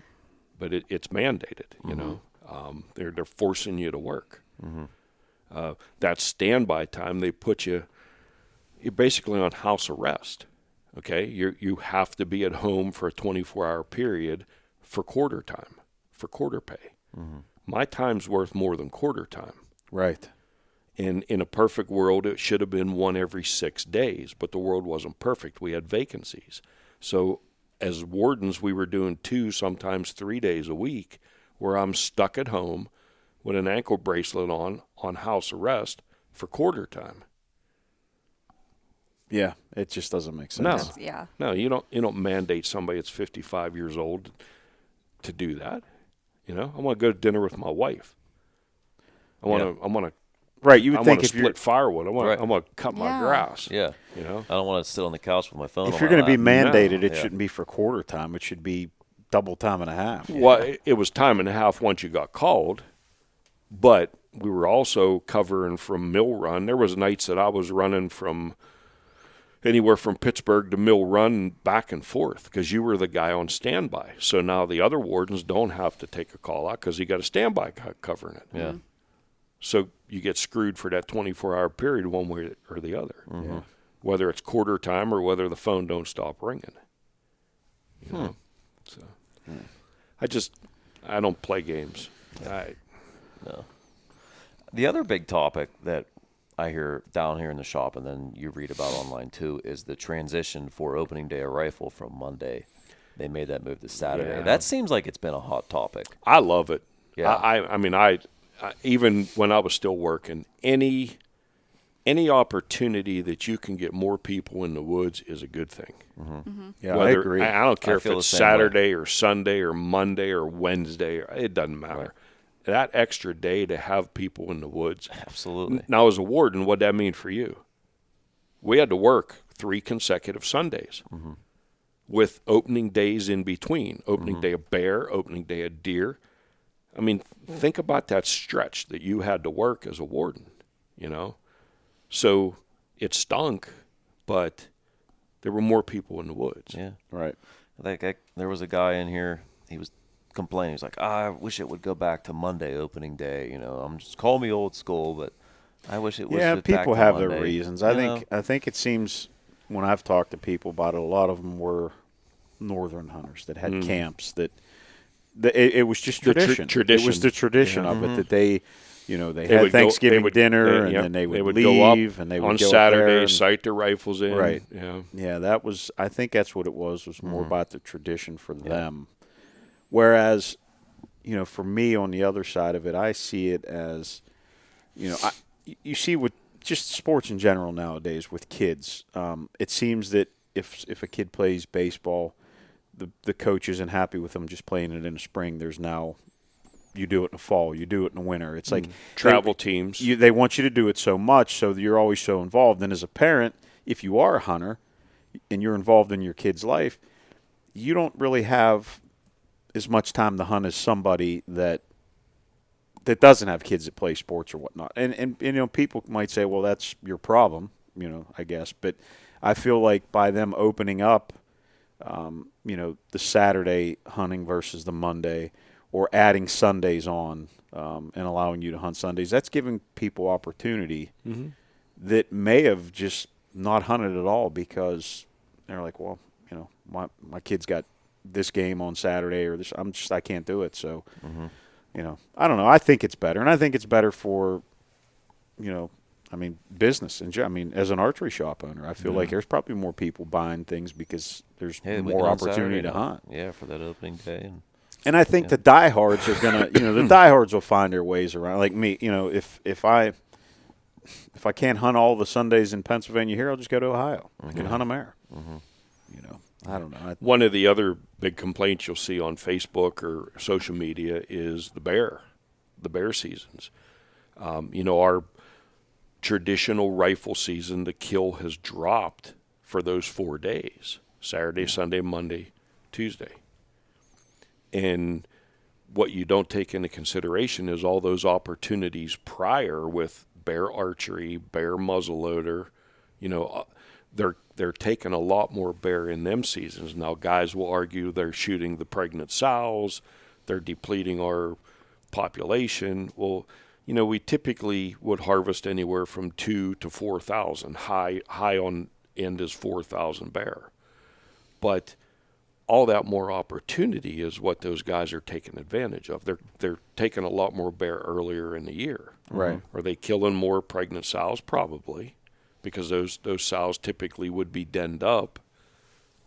but it's mandated. Mm-hmm. They're forcing you to work. Mm-hmm. That standby time, they put you're basically on house arrest. Okay, you have to be at home for a 24-hour period for quarter time, for quarter pay. Mm-hmm. My time's worth more than quarter time. Right. And in a perfect world, it should have been 1 every 6 days, but the world wasn't perfect. We had vacancies. So as wardens, we were doing 2, sometimes 3 days a week, where I'm stuck at home with an ankle bracelet on house arrest for quarter time. Yeah, it just doesn't make sense. No. Yeah. No, you don't mandate somebody that's 55 years old to do that. I want to go to dinner with my wife. I want to Right, you would I think want to if you're split firewood. I Right. want to cut my Yeah. grass. Yeah. You know. I don't want to sit on the couch with my phone. if on you're my going to be lap. mandated, it Yeah. shouldn't be for quarter time. It should be double time and a half. Well, it was time and a half once you got called, but we were also covering from Mill Run. There was nights that I was running from anywhere from Pittsburgh to Mill Run back and forth because you were the guy on standby. So now the other wardens don't have to take a call out because you got a standby guy covering it. Yeah. So you get screwed for that 24-hour period one way or the other, Mm-hmm. whether it's quarter time or whether the phone don't stop ringing. You know? So I don't play games. No. The other big topic that I hear down here in the shop, and then you read about online too, is the transition for opening day of rifle from Monday they made that move to Saturday. Yeah. That seems like it's been a hot topic. I love it. Yeah. I mean, even when I was still working, any opportunity that you can get more people in the woods is a good thing. Yeah, Whether, I agree. I don't care I if feel it's the same way. Saturday or Sunday or Monday or Wednesday. It doesn't matter. Right. That extra day to have people in the woods. Absolutely. Now, as a warden, what'd that mean for you? We had to work 3 consecutive Sundays with opening days in between. Opening day of bear, opening day of deer. I mean, think about that stretch that you had to work as a warden, you know? So it stunk, but there were more people in the woods. Yeah. Right. There was a guy in here, he was complaining. He's like, I wish it would go back to Monday opening day. You know, I'm just call me old school, but I wish it was Yeah, back people to have Monday. their reasons. You I think it seems when I've talked to people about it, a lot of them were northern hunters that had camps that it was just tradition. tradition. It was the tradition of it that they, they They had would go- Thanksgiving they would- dinner they- and then they would go up leave and they would on go up Saturday, there and- sight their rifles in. Right. Yeah. Yeah, that was. I think that's what it was more about the tradition for them. Whereas, for me on the other side of it, I see it as, you see with just sports in general nowadays with kids. It seems that if a kid plays baseball, the coach isn't happy with them just playing it in the spring. There's now, you do it in the fall, you do it in the winter. It's like Travel teams. they want you to do it so much so that you're always so involved. And as a parent, if you are a hunter and you're involved in your kid's life, you don't really have as much time to hunt as somebody that doesn't have kids that play sports or whatnot. And people might say, well, that's your problem, I guess. But I feel like by them opening up, the Saturday hunting versus the Monday, or adding Sundays on and allowing you to hunt Sundays, that's giving people opportunity that may have just not hunted at all because they're like, well, my kid's got this game on Saturday or this. I can't do it. So, I don't know. I think it's better, and I think it's better for, business. And as an archery shop owner, I feel like there's probably more people buying things because there's we more can hunt opportunity Saturday to now. hunt. Yeah, for that opening day. And I think the diehards are gonna, the diehards will find their ways around. Like me, if I can't hunt all the Sundays in Pennsylvania here, I'll just go to Ohio. I can hunt them there. I don't know. One of the other big complaints you'll see on Facebook or social media is the bear seasons. Our traditional rifle season, the kill has dropped for those 4 days, Saturday, Sunday, Monday, Tuesday. And what you don't take into consideration is all those opportunities prior with bear archery, bear muzzleloader. They're taking a lot more bear in them seasons. Now, guys will argue they're shooting the pregnant sows, they're depleting our population. Well, we typically would harvest anywhere from 2,000 to 4,000. High on end is 4,000 bear. But all that more opportunity is what those guys are taking advantage of. They're taking a lot more bear earlier in the year. Right. Are they killing more pregnant sows? Probably, because those sows typically would be denned up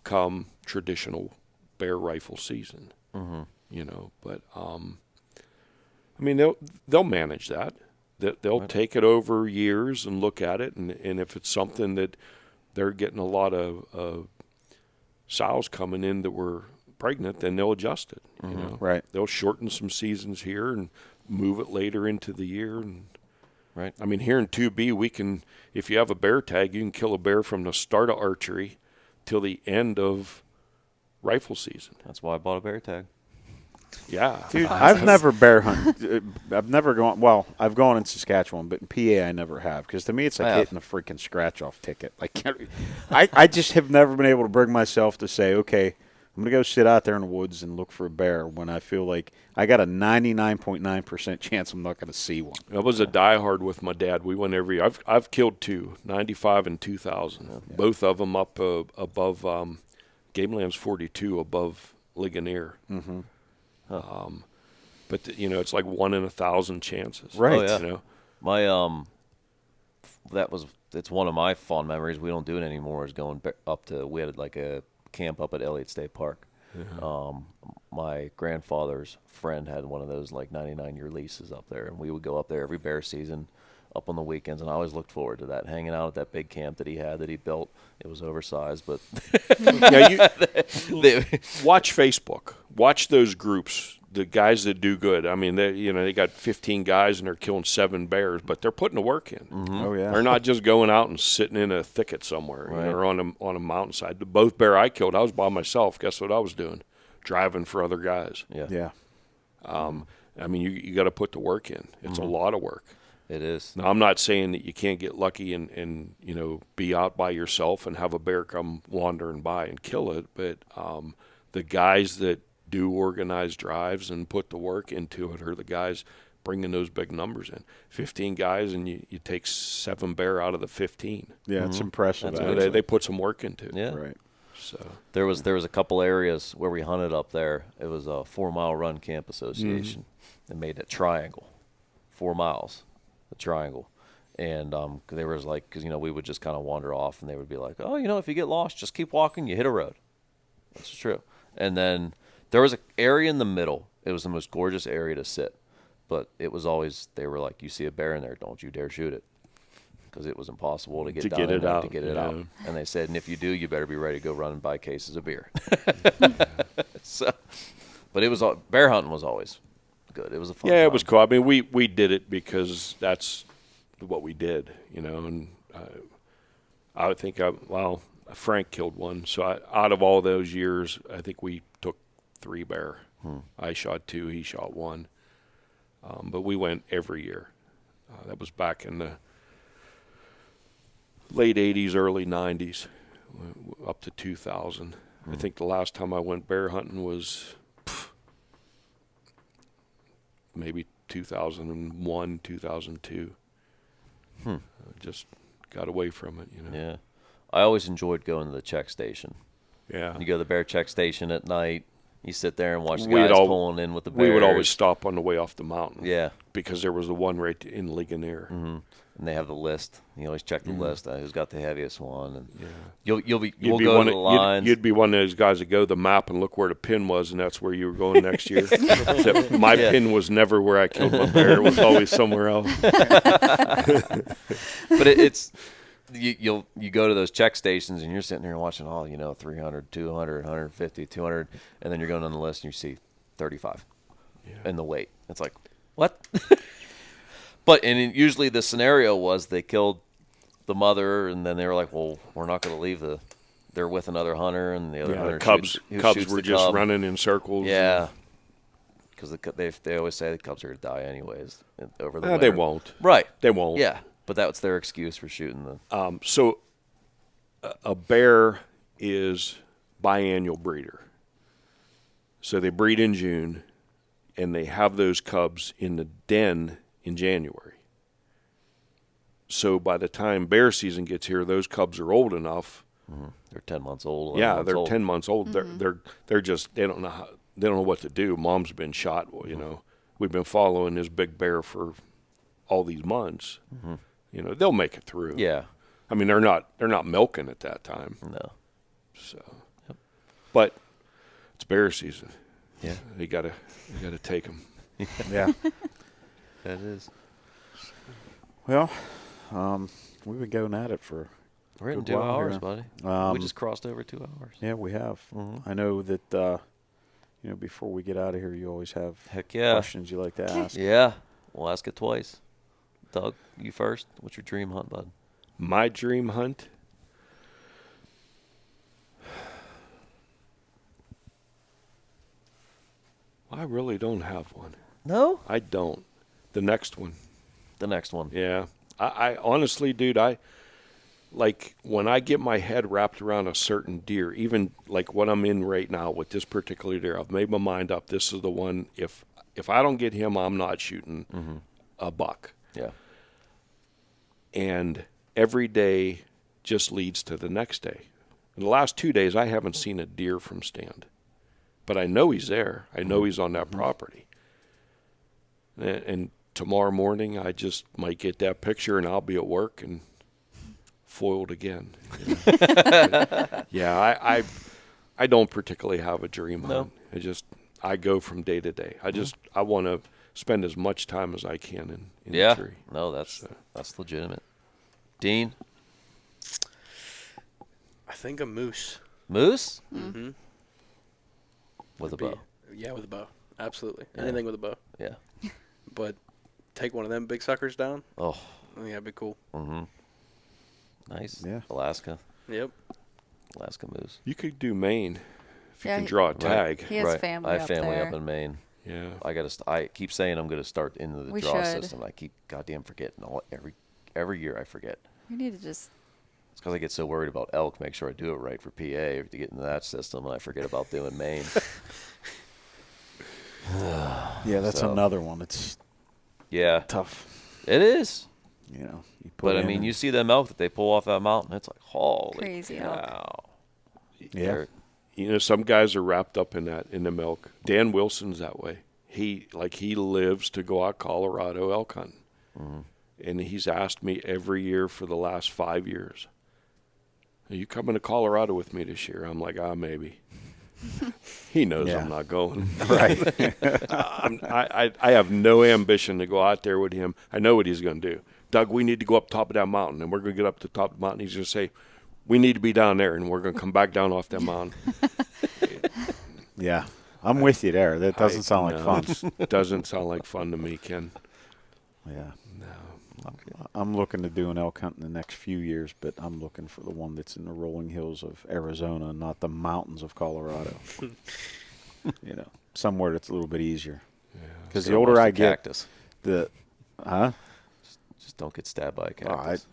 come traditional bear rifle season. But they'll manage that. They'll take it over years and look at it, and if it's something that they're getting a lot of sows coming in that were pregnant, then they'll adjust it. Right. They'll shorten some seasons here and move it later into the year. And Right. here in 2B, we can, if you have a bear tag, you can kill a bear from the start of archery till the end of rifle season. That's why I bought a bear tag. Yeah, Dude, I've never bear hunted. I've never gone. Well, I've gone in Saskatchewan, but in PA I never have. Because to me, it's like hitting a freaking scratch-off ticket. I just have never been able to bring myself to say, okay, I'm going to go sit out there in the woods and look for a bear when I feel like I got a 99.9% chance I'm not going to see one. I was a diehard with my dad. We went every. I've killed 2, 95 and 2000. Both of them up above Game Lands 42 above Ligonier. But it's like 1 in 1,000 chances. Right. Oh, yeah. My it's one of my fond memories. We don't do it anymore. Is going up to, we had like a camp up at Elliott State Park, My grandfather's friend had one of those like 99-year leases up there, and we would go up there every bear season up on the weekends, and I always looked forward to that, hanging out at that big camp that he had that he built. It was oversized, but Yeah, watch Facebook. Watch those groups, the guys that do good. I mean, they got 15 guys and they're killing 7 bears, but they're putting the work in. Oh yeah. They're not just going out and sitting in a thicket somewhere, Right. or on a mountainside. The both bear I killed, I was by myself. Guess what I was doing? Driving for other guys. yeah, Yeah. I mean, you got to put the work in. It's a lot of work. it is. Now, I'm not saying that you can't get lucky and be out by yourself and have a bear come wandering by and kill it, but the guys that do organized drives and put the work into it are the guys bringing those big numbers in. 15 guys, and you take 7 bear out of the 15. Yeah, it's impressive. That's So they put some work into it. Yeah. Right. So There was a couple areas where we hunted up there. It was a 4-mile run camp association. They made a triangle, 4 miles, a triangle. And they was like, because we would just kind of wander off, and they would be like, oh, if you get lost, just keep walking. You hit a road. That's true. And then there was an area in the middle. It was the most gorgeous area to sit, but it was always, they were like, you see a bear in there, don't you dare shoot it, because it was impossible to get down in there to get it out. And they said, and if you do, you better be ready to go run and buy cases of beer. So, but it was bear hunting was always good. It was a fun time. it was cool. I mean, we did it because that's what we did, and I would think, Frank killed one. So out of all those years, I think we took 3 bear. I shot 2, he shot 1. But we went every year. That was back in the late 80s, early 90s, up to 2000. I think the last time I went bear hunting was maybe 2001, 2002. I just got away from it, Yeah. I always enjoyed going to the check station. Yeah. You go to the bear check station at night. You sit there and watch the We'd guys pulling in with the bears. We would always stop on the way off the mountain. Yeah. Because there was the one right in Ligonier. And they have the list. You always check the list. Who's got the heaviest one? And Yeah. you'll go to the lines. You'd be one of those guys that go to the map and look where the pin was, and that's where you were going next year. Except my pin was never where I killed my bear. It was always somewhere else. But it's you go to those check stations and you're sitting there watching 300, 200, 150, 200, and then you're going on the list and you see 35 in the weight. It's like, what? Usually the scenario was they killed the mother, and then they were like, well, we're not going to leave they're with another hunter, and the other hunter the cubs shoots were the just cub. running in circles. Yeah. Because they always say the cubs are going to die anyways over the They winter. won't. Right. They won't. Yeah. But that's their excuse for shooting the. So a bear is biannual breeder. So they breed in June, and they have those cubs in the den in January. So by the time bear season gets here, those cubs are old enough. They're 10 months old. Yeah, 11 months they're old. 10 months old. They're just they don't know what to do. Mom's been shot. We've been following this big bear for all these months. They'll make it through. Yeah. I mean, they're not milking at that time. No. So, but it's bear season. Yeah. You gotta take them. Yeah. That is. Well, we've been going at it for We're in good 2 while hours, here. buddy. We just crossed over 2 hours. Yeah, we have. I know that before we get out of here, you always have Heck yeah. questions you like to ask. Yeah. We'll ask it twice. Doug, you first. What's your dream hunt, bud? My dream hunt. I really don't have one. No? I don't. The next one. The next one. Yeah. I honestly, dude, like when I get my head wrapped around a certain deer, even like what I'm in right now with this particular deer, I've made my mind up. This is the one. If I don't get him, I'm not shooting a buck. Yeah. And every day just leads to the next day. In the last 2 days, I haven't seen a deer from stand. But I know he's there. I know he's on that property. And tomorrow morning, I just might get that picture, and I'll be at work and foiled again. Yeah, I don't particularly have a dream No. hunt. I go from day to day. I want to spend as much time as I can in Yeah. the tree. No, that's legitimate. Dean? I think a moose. Moose? Mm-hmm. With a bow. Yeah, with a bow. Absolutely. Yeah. Anything with a bow. Yeah. But take one of them big suckers down. Oh. I think that'd be cool. Mm-hmm. Nice. Yeah. Alaska Yep. moose. You could do Maine if you Yeah, can draw a Right. tag. He has family I have up family there. up in Maine. Yeah. I keep saying I'm gonna start into the We draw should. system. I keep goddamn forgetting every year I forget. We need to just. It's because I get so worried about elk. Make sure I do it right for PA to get into that system, and I forget about doing Maine. Yeah, that's So- another one. It's Yeah, tough. it is. You know, you put But I in mean, and- you see them elk that they pull off that mountain. It's like holy Crazy elk. cow. Yeah. You know, some guys are wrapped up in the milk. Dan Wilson's that way. He lives to go out Colorado elk hunting. Mm-hmm. And he's asked me every year for the last 5 years, "Are you coming to Colorado with me this year?" I'm like, maybe. He knows Yeah. I'm not going. Right. I have no ambition to go out there with him. I know what he's going to do. Doug, we need to go up top of that mountain, and we're going to get up to the top of the mountain. He's going to say, "We need to be down there," and we're going to come back down off that mountain. Yeah. I'm with you there. That doesn't sound like fun. Doesn't sound like fun to me, Ken. Yeah. No. I'm looking to do an elk hunt in the next few years, but I'm looking for the one that's in the rolling hills of Arizona, not the mountains of Colorado. You know, somewhere that's a little bit easier. Because the Go older watch I the get, cactus. Just don't get stabbed by a cactus.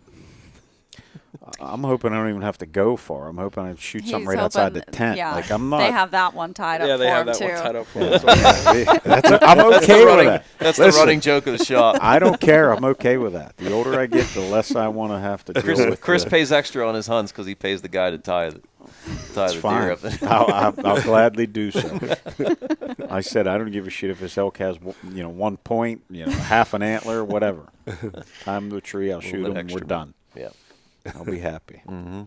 I'm hoping I don't even have to go far. I'm hoping I shoot something He's right outside the hoping- tent. Yeah, Like I'm not. They have that one tied up Yeah, they for have him that too. one tied up for us. So, I'm okay with that. That's Listen, the running joke of the shop. I don't care. I'm okay with that. The older I get, the less I want to have to deal with. Chris the, pays extra on his hunts because he pays the guy to tie the It's deer fine. up. I'll gladly do so. I said I don't give a shit if this elk has 1 point, half an antler, whatever. Time to the tree, I'll shoot bit him, and we're extra. done. Yeah. I'll be happy. Mm-hmm.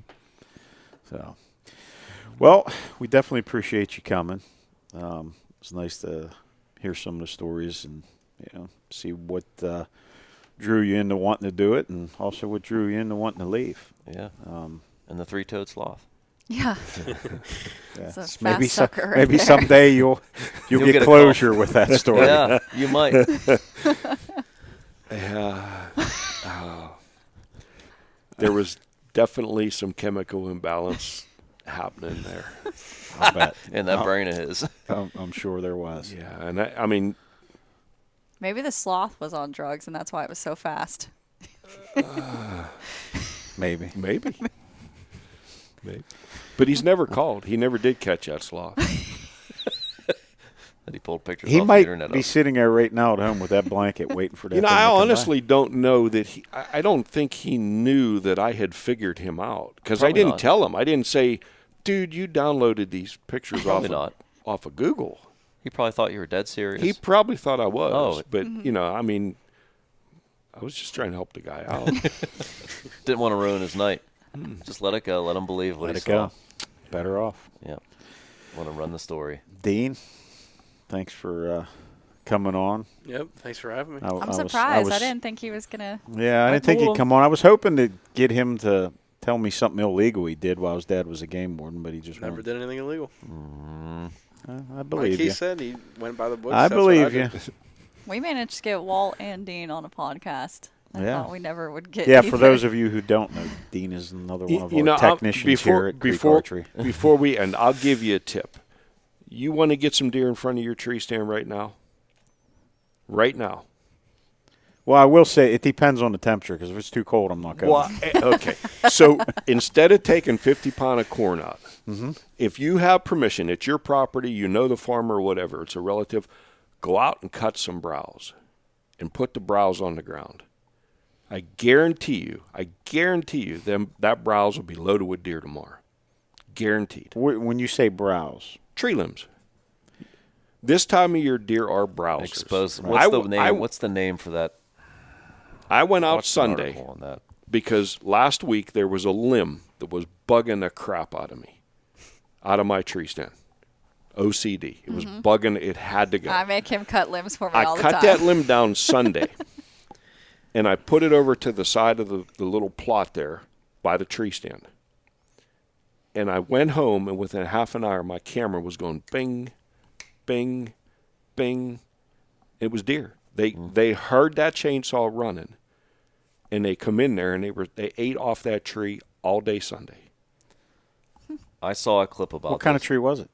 So, well, we definitely appreciate you coming. It's nice to hear some of the stories and see what drew you into wanting to do it, and also what drew you into wanting to leave. Yeah. And the three-toed sloth. Yeah. Yeah. It's a fast Maybe sucker right maybe there. someday you'll You'll get get a call. closure with that story. Yeah, you might. Yeah. There was definitely some chemical imbalance happening there. I bet. In that brain of his. I'm sure there was. Yeah, and I mean, Maybe the sloth was on drugs and that's why it was so fast. Maybe. maybe. But he's never called. He never did catch that sloth. That he pulled pictures He off the might internet be of. sitting there right now at home with that blanket waiting for that. You know, thing I to come honestly back. don't know that I don't think he knew that I had figured him out because I Probably didn't not. tell him. I didn't say, "Dude, you downloaded these pictures Probably not. off of Google." He probably thought you were dead serious. He probably thought I was, Oh. but I mean, I was just trying to help the guy out. Didn't want to ruin his night. Just let it go. Let him believe what Let he it saw. go. Better off. Yeah. Want to run the story. Dean, thanks for coming on. yep. Thanks for having me. I'm surprised. I didn't think he was going to. Yeah, I didn't think told he'd him. come on. I was hoping to get him to tell me something illegal he did while his dad was a game warden, but he just Never won't. did anything illegal. I Like believe he you. said, he went by the books. I That's what believe you. did. We managed to get Walt and Dean on a podcast. I Yeah. thought we never would get Yeah, either. for those of you who don't know, Dean is another one of our technicians here at Creek Archery. Before we end, I'll give you a tip. You want to get some deer in front of your tree stand right now? Right now. Well, I will say it depends on the temperature, because if it's too cold, I'm not going. Well, okay. So instead of taking 50 pound of corn out, if you have permission, it's your property, you know the farmer or whatever, it's a relative, go out and cut some browse and put the browse on the ground. I guarantee you, that browse will be loaded with deer tomorrow. Guaranteed. When you say browse, Tree limbs. This time of year, deer are browsers. Exposed. I What's the w- name? I- what's the name for that? I went out Watched an Sunday article on that. because last week there was a limb that was bugging the crap out of me. out of my tree stand. OCD. It was bugging. It had to go. I make him cut limbs for me all the I time. cut that limb down Sunday, and I put it over to the side of the little plot there by the tree stand. And I went home, and within half an hour, my camera was going bing, bing, bing. It was deer. They heard that chainsaw running, and they come in there, and they ate off that tree all day Sunday. I saw a clip about What kind of this. tree was it?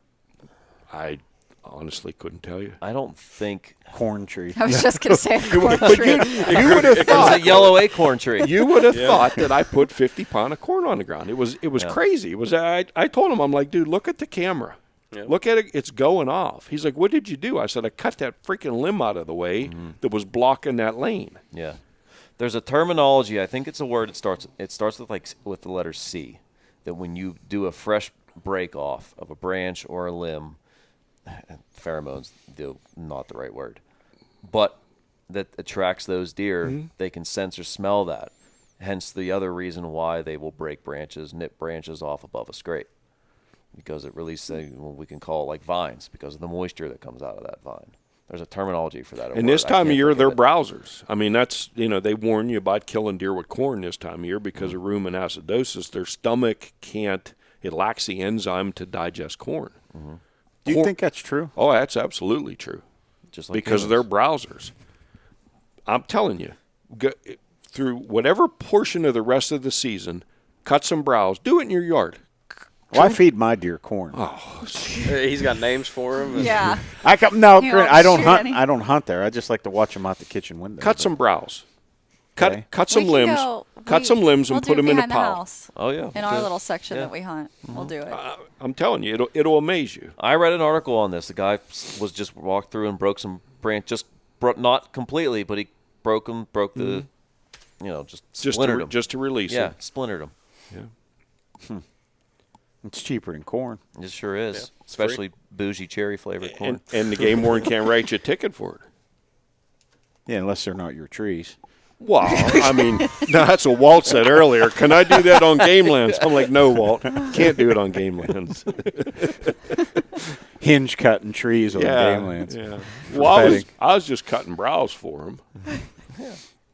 I honestly couldn't tell you. I don't think Corn tree. I was just going to say a corn tree. You would have it was a yellow acorn tree. You would have thought that I put 50 pound of corn on the ground. It was crazy. It was. I told him, I'm like, dude, look at the camera. Yeah. Look at it. It's going off. He's like, what did you do? I said, I cut that freaking limb out of the way that was blocking that lane. Yeah. There's a terminology. I think it's a word. It starts with the letter C. That when you do a fresh break off of a branch or a limb, pheromones do not the right word, but that attracts those deer. They can sense or smell that. Hence the other reason why they will break branches, nip branches off above a scrape, because it releases, we can call it like vines, because of the moisture that comes out of that vine. There's a terminology for that. And this time of year, they're browsers. I mean, that's, they warn you about killing deer with corn this time of year because of rumen acidosis. Their stomach it lacks the enzyme to digest corn. Do you think that's true? Oh, that's absolutely true. Just like because humans. they're browsers. I'm telling you, go, through whatever portion of the rest of the season, cut some browse. Do it in your yard. Well, I feed my deer corn. Oh, He's got names for him. Yeah. I You won't I don't shoot hunt. any? I don't hunt there. I just like to watch them out the kitchen window. cut some browse. Okay. Cut some We can limbs. go- Cut we- some limbs we'll and put do them in a behind the pile. house. Oh yeah. In our little section Yeah. that we hunt. We'll do it. I'm telling you, it'll amaze you. I read an article on this. The guy was just walked through and broke some branch, not completely, but he broke the, just splintered them. Just to release Yeah, it. splintered them. Yeah. It's cheaper than corn. It sure is, Yeah, especially bougie cherry flavored corn. And the game warden can't write you a ticket for it. Yeah, unless they're not your trees. Well, I mean, that's what Walt said earlier. Can I do that on game lands? I'm like, no, Walt. Can't do it on game lands. Hinge cutting trees on game lands. Yeah. For Well, petting. I was just cutting browse for him.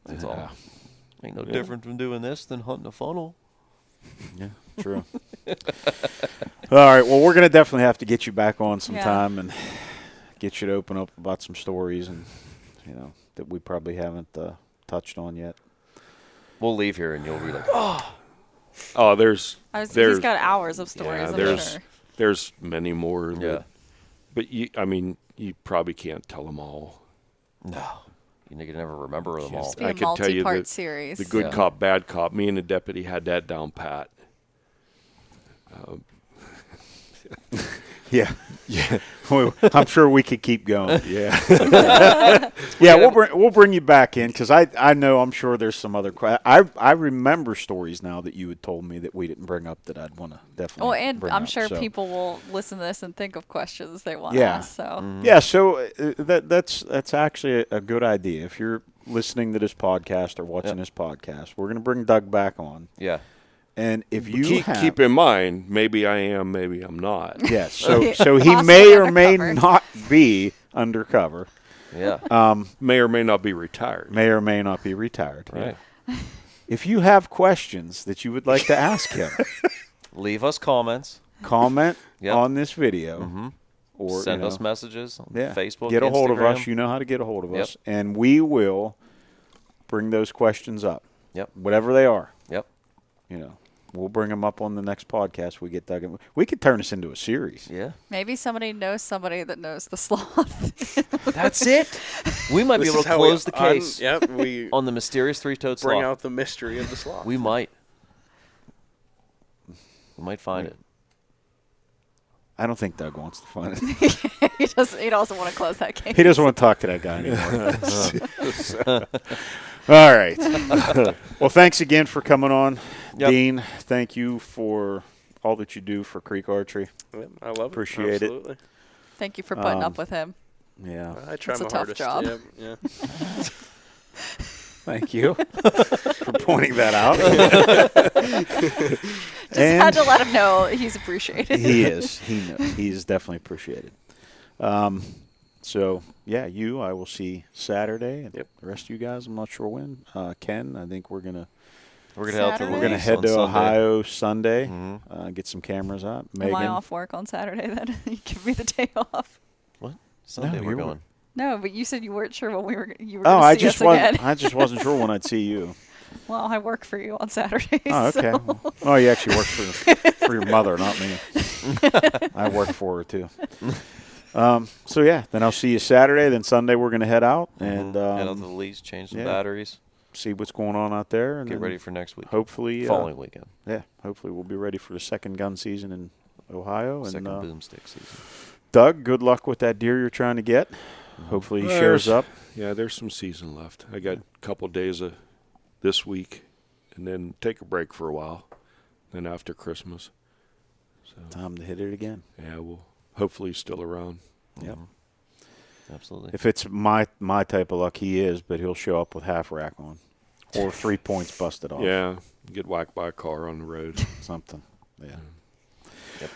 That's all. Ain't no different from doing this than hunting a funnel. Yeah, true. All right. Well, we're gonna definitely have to get you back on sometime and get you to open up about some stories and that we probably haven't touched on yet. We'll leave here and you'll be like, Oh, there's He's got hours of stories, yeah, I'm sure. there's many more. yeah, But you probably can't tell them all. no, you can never remember them all. Be I a can tell you multi-part series. The good Yeah. cop, bad cop. Me and the deputy had that down pat. Yeah. Yeah. I'm sure we could keep going. Yeah. Yeah, we'll bring you back in because I know I'm sure there's some other I remember stories now that you had told me that we didn't bring up that I'd want to definitely. Oh, and bring I'm up, sure so. people will listen to this and think of questions they want to Yeah. ask. So Yeah, so that's actually a good idea. If you're listening to this podcast or watching this podcast, we're going to bring Doug back on. Yeah, And if you keep in mind, maybe I am, maybe I'm not. yes, so he Possibly may or may undercover. not be undercover, yeah, May or may not be retired. may or may not be retired. right. If you have questions that you would like to ask him, Leave us comments. comment Yep. on this video or Send us messages on yeah, Facebook. Get a hold of us. Instagram. You know how to get a hold of Yep. us, and we will bring those questions up. Yep. Whatever they are, Yep. we'll bring them up on the next podcast. We get Doug. We could turn this into a series. Yeah. maybe somebody knows somebody that knows the sloth. That's it. We might be This able is to how close the we case we on the mysterious three-toed bring sloth. out the mystery of the sloth. We might. We might find it. I don't think Doug wants to find it. he doesn't want to close that case. He doesn't want to talk to that guy anymore. All right. Well, thanks again for coming on, Yep. Dean. Thank you for all that you do for Creek Archery. Yep, I love Appreciate it. it. Absolutely. Thank you for putting up with him. Yeah. I try It's a my tough hardest. job. Yeah. Thank you for pointing that out. Just had to let him know he's appreciated. He is. He is definitely appreciated. So, yeah, I will see Saturday. And Yep. The rest of you guys, I'm not sure when. Ken, I think we're gonna Saturday? we're gonna head on to Sunday. Ohio Sunday. Mhm. Get some cameras up. Am I Megan, off work on Saturday then? You give me the day off. What? Sunday we're you going. No, but you said you weren't sure when you were Oh, going to see us again. I just wasn't sure when I'd see you. Well, I work for you on Saturdays. Oh, okay. So. Oh, you actually work for your mother, not me. I work for her too. So yeah, then I'll see you Saturday. Then Sunday we're gonna head out and Head out to the lease, change some batteries, see what's going on out there, and get then ready for next week. hopefully Following weekend. Yeah, hopefully we'll be ready for the second gun season in Ohio. Second and boomstick season. Doug, good luck with that deer you're trying to get. Hopefully he shows up. Yeah, there's some season left. I got a couple days of this week, and then take a break for a while. Then after Christmas, so Time to hit it again. yeah, we'll hopefully he's still around. Yep. Absolutely. If it's my type of luck, he is, but he'll show up with half rack on, or 3 points busted off. Yeah, get whacked by a car on the road. Something. Yeah. Yep.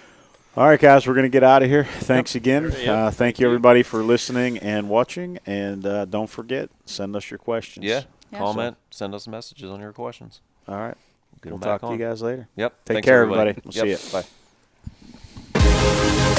All right, guys, we're going to get out of here. Thanks again. Yep. Thank you, everybody, for listening and watching. And don't forget, send us your questions. Yeah. Yeah. Comment. Send us messages on your questions. All right. Get We'll them back talk to you on. guys later. Yep. Take Thanks, care, everybody. everybody. We'll see Yep. you. Bye.